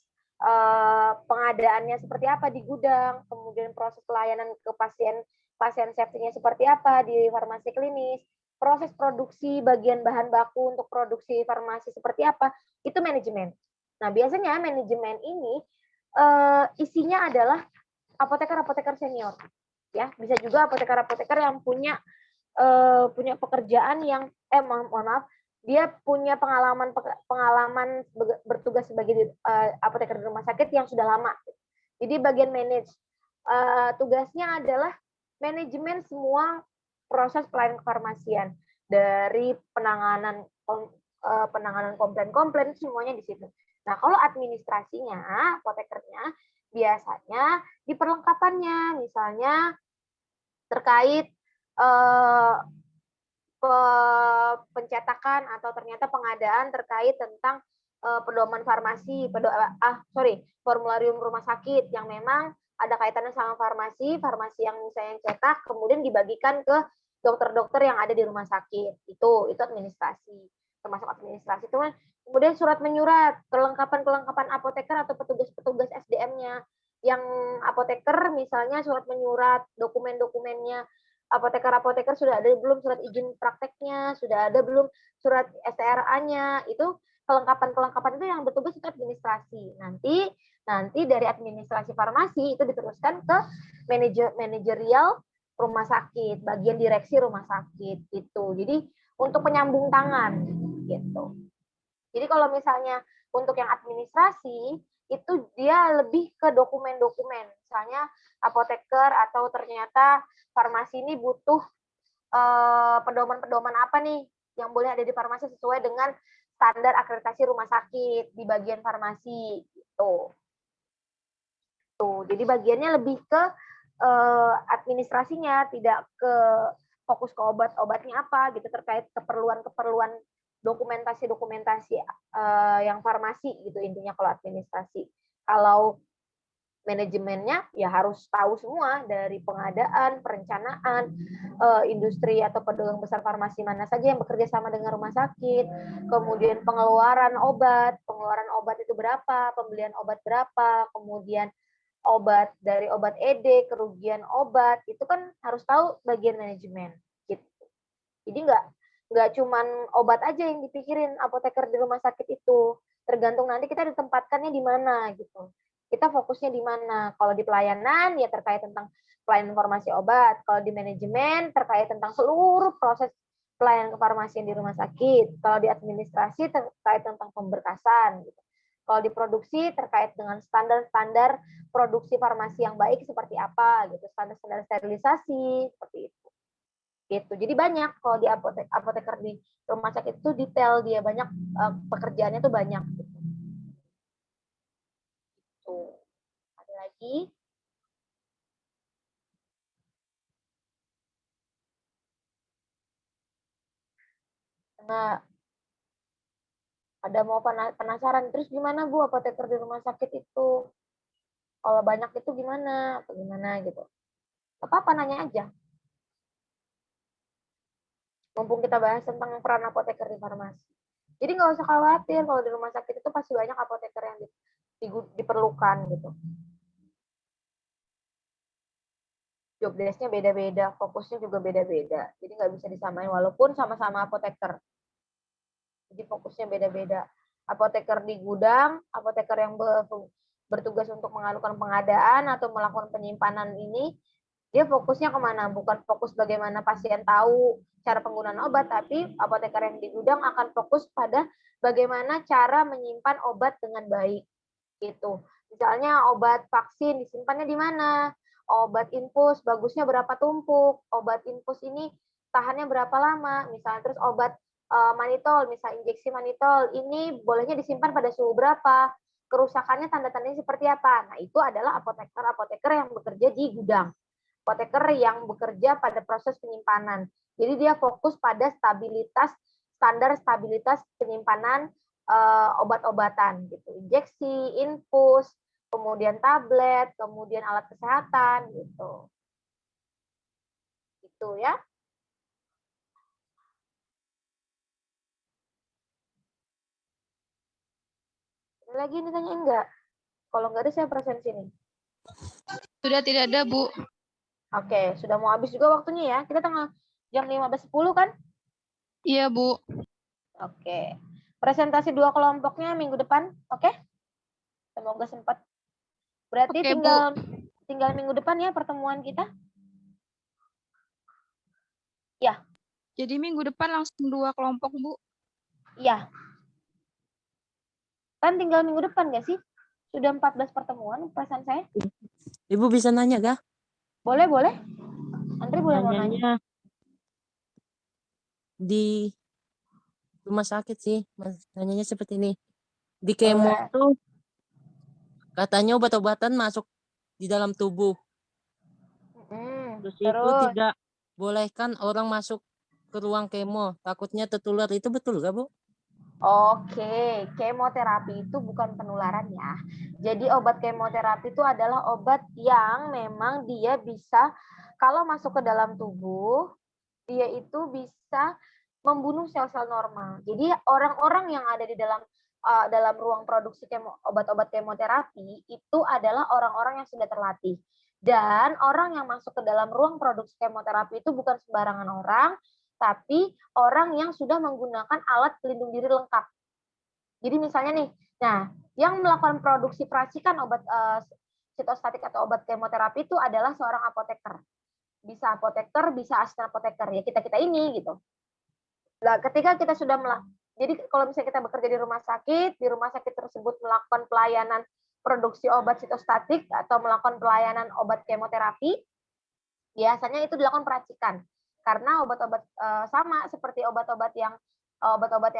pengadaannya seperti apa di gudang, kemudian proses pelayanan ke pasien safety-nya seperti apa di farmasi klinis, proses produksi bagian bahan baku untuk produksi farmasi seperti apa, itu manajemen. Nah, biasanya manajemen ini isinya adalah apoteker-apoteker senior. Ya, bisa juga apoteker-apoteker yang punya pekerjaan yang mohon maaf, dia punya pengalaman bertugas sebagai apoteker di rumah sakit yang sudah lama. Jadi bagian manage tugasnya adalah manajemen semua proses pelayanan kefarmasian dari penanganan komplain-komplain semuanya di situ. Nah, kalau administrasinya, apotekernya biasanya di perlengkapannya, misalnya terkait pencetakan atau ternyata pengadaan terkait tentang pedoman farmasi, formularium rumah sakit yang memang ada kaitannya sama farmasi yang misalnya cetak kemudian dibagikan ke dokter-dokter yang ada di rumah sakit. Itu administrasi. Termasuk administrasi itu kan. Kemudian surat menyurat, kelengkapan apoteker atau petugas SDM-nya. Yang apoteker misalnya surat menyurat, dokumen-dokumennya, apoteker sudah ada belum surat izin prakteknya, sudah ada belum surat STRA-nya, itu kelengkapan itu yang bertugas itu administrasi. Nanti dari administrasi farmasi itu diteruskan ke manajerial rumah sakit, bagian direksi rumah sakit gitu. Jadi untuk penyambung tangan gitu. Jadi kalau misalnya untuk yang administrasi itu dia lebih ke dokumen-dokumen. Misalnya apoteker atau ternyata farmasi ini butuh pedoman-pedoman apa nih yang boleh ada di farmasi sesuai dengan standar akreditasi rumah sakit di bagian farmasi gitu. Tuh, jadi bagiannya lebih ke administrasinya, tidak ke fokus ke obatnya apa gitu terkait keperluan dokumentasi yang farmasi gitu intinya kalau administrasi. Kalau manajemennya ya harus tahu semua dari pengadaan, perencanaan, industri atau pedagang besar farmasi mana saja yang bekerja sama dengan rumah sakit, kemudian pengeluaran obat itu berapa, pembelian obat berapa, kemudian obat dari obat ED, kerugian obat, itu kan harus tahu bagian manajemen gitu. Jadi nggak cuman obat aja yang dipikirin apoteker di rumah sakit itu, tergantung nanti kita ditempatkannya di mana gitu. Kita fokusnya di mana. Kalau di pelayanan ya terkait tentang pelayanan informasi obat, kalau di manajemen terkait tentang seluruh proses pelayanan kefarmasian di rumah sakit, kalau di administrasi terkait tentang pemberkasan gitu. Kalau di produksi terkait dengan standar-standar produksi farmasi yang baik seperti apa gitu, standar-standar sterilisasi seperti itu. Gitu. Jadi banyak kalau di apoteker di rumah sakit itu detail, dia banyak pekerjaannya tuh banyak gitu. Tuh. Ada lagi? Nah, ada mau penasaran terus gimana Bu apoteker di rumah sakit itu? Kalau banyak itu gimana? Atau gimana gitu. Apa nanya aja. Mumpung kita bahas tentang peran apoteker di farmasi. Jadi nggak usah khawatir kalau di rumah sakit itu pasti banyak apoteker yang diperlukan gitu. Job desk-nya beda-beda, fokusnya juga beda-beda. Jadi nggak bisa disamain walaupun sama-sama apoteker. Jadi fokusnya beda-beda. Apoteker di gudang, apoteker yang bertugas untuk melakukan pengadaan atau melakukan penyimpanan ini, dia fokusnya kemana? Bukan fokus bagaimana pasien tahu cara penggunaan obat, tapi apoteker yang di gudang akan fokus pada bagaimana cara menyimpan obat dengan baik. Gitu. Misalnya obat vaksin disimpannya di mana? Obat infus bagusnya berapa tumpuk? Obat infus ini tahannya berapa lama? Misalnya terus obat manitol, misal injeksi manitol, ini bolehnya disimpan pada suhu berapa? Kerusakannya tanda-tandanya seperti apa? Nah, itu adalah apoteker yang bekerja di gudang. Apoteker yang bekerja pada proses penyimpanan. Jadi dia fokus pada standar stabilitas penyimpanan obat-obatan gitu. Injeksi, infus, kemudian tablet, kemudian alat kesehatan gitu. Gitu ya. Ada lagi ini tanya enggak? Kalau enggak ada saya present sini. Sudah tidak ada, Bu. Oke, sudah mau habis juga waktunya ya. Kita jam 15.10 kan? Iya, Bu. Oke. Presentasi 2 kelompoknya minggu depan, oke? Semoga sempat. Berarti Oke, tinggal minggu depan ya pertemuan kita. Ya. Jadi minggu depan langsung 2 kelompok, Bu. Iya. Kan tinggal minggu depan nggak sih? Sudah 14 pertemuan perasaan saya. Ibu bisa nanya gak? Boleh, boleh. Andri boleh mau nanya. Nanyanya di rumah sakit sih. Nanyanya seperti ini. Di kemo tuh katanya obat-obatan masuk di dalam tubuh. Terus itu tidak bolehkan orang masuk ke ruang kemo. Takutnya tertular. Itu betul gak, Bu? Oke, kemoterapi itu bukan penularan ya. Jadi obat kemoterapi itu adalah obat yang memang dia bisa kalau masuk ke dalam tubuh, dia itu bisa membunuh sel-sel normal. Jadi orang-orang yang ada di dalam ruang produksi obat-obat kemoterapi itu adalah orang-orang yang sudah terlatih. Dan orang yang masuk ke dalam ruang produksi kemoterapi itu bukan sembarangan orang, tapi orang yang sudah menggunakan alat pelindung diri lengkap. Jadi misalnya nih, nah yang melakukan produksi peracikan obat sitostatik atau obat kemoterapi itu adalah seorang apoteker. Bisa apoteker, bisa asisten apoteker, ya kita-kita ini gitu. Nah, ketika kita sudah jadi kalau misalnya kita bekerja di rumah sakit tersebut melakukan pelayanan produksi obat sitostatik atau melakukan pelayanan obat kemoterapi, biasanya itu dilakukan peracikan. Karena obat-obat sama seperti obat-obat yang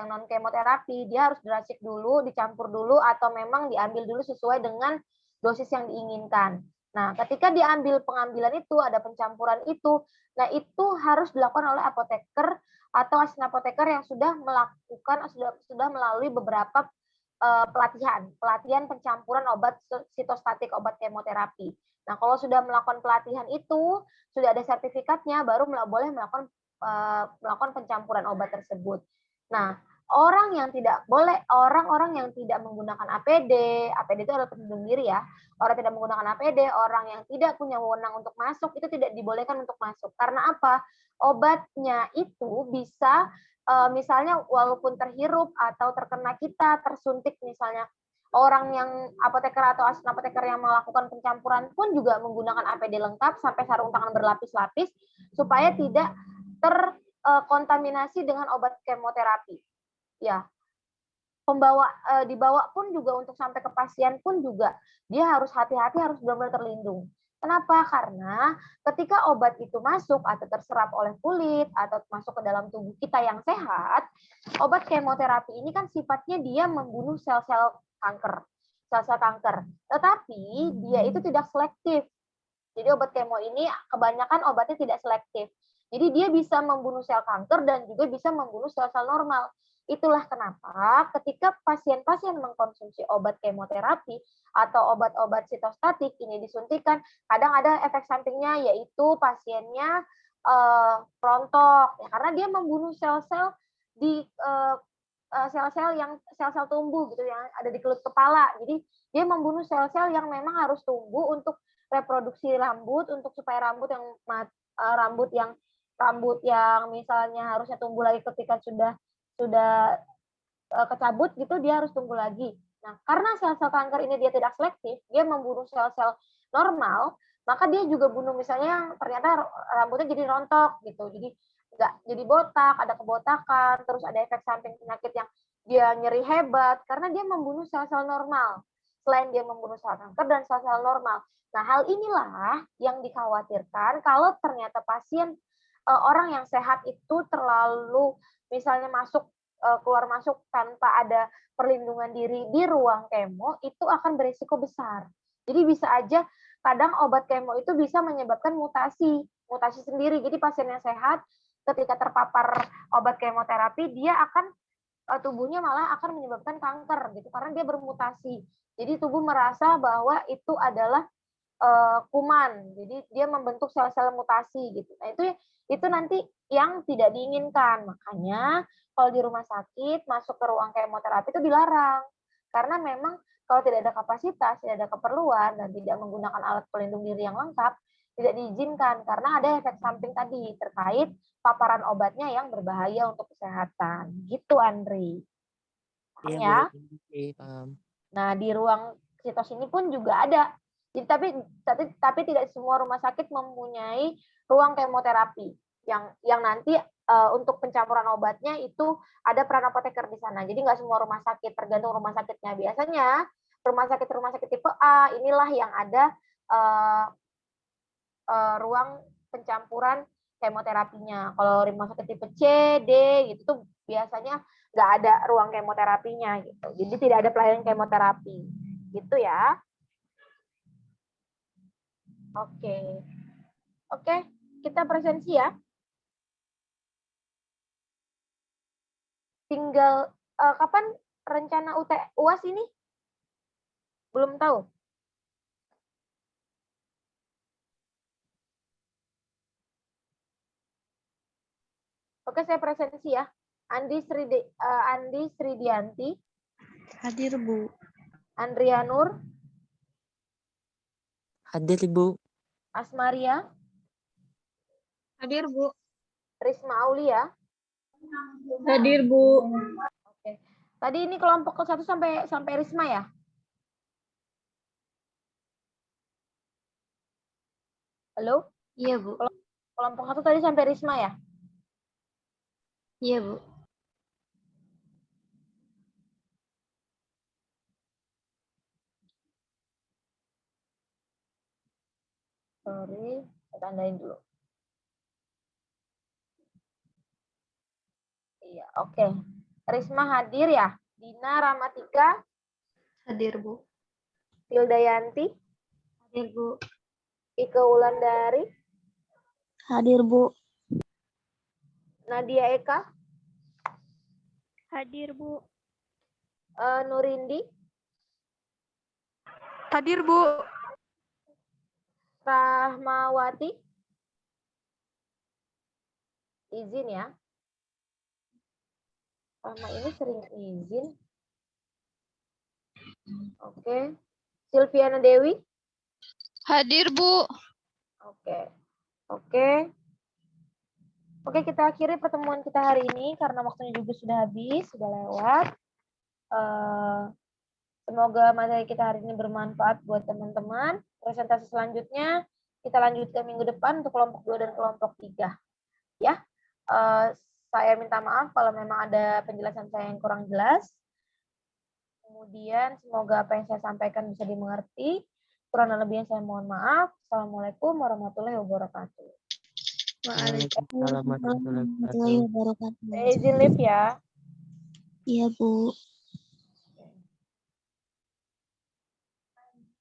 non kemoterapi, dia harus diracik dulu, dicampur dulu, atau memang diambil dulu sesuai dengan dosis yang diinginkan. Nah, ketika diambil pengambilan itu, ada pencampuran itu, nah itu harus dilakukan oleh apoteker atau asisten apoteker yang sudah melakukan, sudah melalui beberapa pelatihan pencampuran obat sitostatik, obat kemoterapi. Nah, kalau sudah melakukan pelatihan itu, sudah ada sertifikatnya, baru boleh melakukan pencampuran obat tersebut. Nah, orang-orang yang tidak menggunakan APD itu adalah pelindung diri ya. Orang tidak menggunakan APD, orang yang tidak punya wewenang untuk masuk itu tidak dibolehkan untuk masuk. Karena apa? Obatnya itu bisa misalnya walaupun terhirup atau terkena kita, tersuntik misalnya, orang yang apoteker atau asisten apoteker yang melakukan pencampuran pun juga menggunakan APD lengkap sampai sarung tangan berlapis-lapis supaya tidak terkontaminasi dengan obat kemoterapi. Ya, dibawa pun juga untuk sampai ke pasien pun juga dia harus hati-hati, harus benar-benar terlindung. Kenapa? Karena ketika obat itu masuk atau terserap oleh kulit atau masuk ke dalam tubuh kita yang sehat, obat kemoterapi ini kan sifatnya dia membunuh sel-sel kanker. Tetapi dia itu tidak selektif. Jadi obat kemo ini kebanyakan obatnya tidak selektif. Jadi dia bisa membunuh sel kanker dan juga bisa membunuh sel-sel normal. Itulah kenapa ketika pasien-pasien mengkonsumsi obat kemoterapi atau obat-obat sitostatik ini disuntikan, kadang ada efek sampingnya yaitu pasiennya rontok ya, karena dia membunuh sel-sel di sel-sel tumbuh gitu yang ada di kelut kepala. Jadi dia membunuh sel-sel yang memang harus tumbuh untuk reproduksi rambut, untuk supaya rambut yang misalnya harusnya tumbuh lagi ketika sudah kecabut gitu, dia harus tumbuh lagi. Nah, karena sel-sel kanker ini dia tidak selektif, dia membunuh sel-sel normal, maka dia juga bunuh misalnya yang ternyata rambutnya jadi rontok gitu. Jadi nggak jadi botak, ada kebotakan, terus ada efek samping penyakit yang dia nyeri hebat karena dia membunuh sel-sel normal. Selain dia membunuh sel kanker dan sel-sel normal. Nah, hal inilah yang dikhawatirkan kalau ternyata pasien orang yang sehat itu terlalu misalnya keluar masuk tanpa ada perlindungan diri di ruang kemo, itu akan berisiko besar. Jadi bisa aja kadang obat kemo itu bisa menyebabkan mutasi sendiri. Jadi pasien yang sehat ketika terpapar obat kemoterapi, dia akan tubuhnya malah akan menyebabkan kanker gitu karena dia bermutasi. Jadi tubuh merasa bahwa itu adalah kuman. Jadi dia membentuk sel-sel mutasi gitu. Nah, itu nanti yang tidak diinginkan. Makanya kalau di rumah sakit masuk ke ruang kemoterapi itu dilarang. Karena memang kalau tidak ada kapasitas, tidak ada keperluan dan tidak menggunakan alat pelindung diri yang lengkap, tidak diizinkan karena ada efek samping tadi terkait paparan obatnya yang berbahaya untuk kesehatan. Gitu, Andri. Paham ya? Paham. Nah, di ruang sitos ini pun juga ada. Jadi, tapi tidak semua rumah sakit mempunyai ruang kemoterapi yang nanti untuk pencampuran obatnya itu ada peran apoteker di sana. Jadi nggak semua rumah sakit, tergantung rumah sakitnya. Biasanya rumah sakit tipe A inilah yang ada ruang pencampuran kemoterapinya. Kalau rumah sakit tipe C, D gitu tuh biasanya nggak ada ruang kemoterapinya gitu. Jadi tidak ada pelayanan kemoterapi. Gitu ya. Oke, kita presensi ya. Tinggal kapan rencana UAS ini? Belum tahu. Oke, saya presensi ya. Andi Sridianti. Hadir, Bu. Andria Nur. Hadir, Ibu. Asmaria. Hadir, Bu. Risma Aulia. Hadir, Bu. Oke. Tadi ini kelompok ke-1 sampai Risma ya? Halo? Iya, Bu. Kelompok 1 tadi sampai Risma ya? Iya, Bu. Sorry, saya tandain dulu. Iya, oke. Risma hadir ya? Dina Ramatika. Hadir, Bu. Hildayanti. Hadir, Bu. Ike Wulandari. Hadir, Bu. Nadia Eka. Hadir, Bu. Nurindi, Hadir, Bu. Rahmawati. Izin ya. Rahma ini sering izin. Oke. Silviana Dewi. Hadir, Bu. Oke. Oke. Oke, kita akhiri pertemuan kita hari ini karena waktunya juga sudah habis, sudah lewat. Semoga materi kita hari ini bermanfaat buat teman-teman. Presentasi selanjutnya kita lanjutkan minggu depan untuk kelompok 2 dan kelompok 3. Ya. Saya minta maaf kalau memang ada penjelasan saya yang kurang jelas. Kemudian semoga apa yang saya sampaikan bisa dimengerti. Kurang dan lebihnya saya mohon maaf. Assalamualaikum warahmatullahi wabarakatuh. Waalaikumsalam warahmatullahi wabarakatuh. Saya izin live ya. Iya, Bu.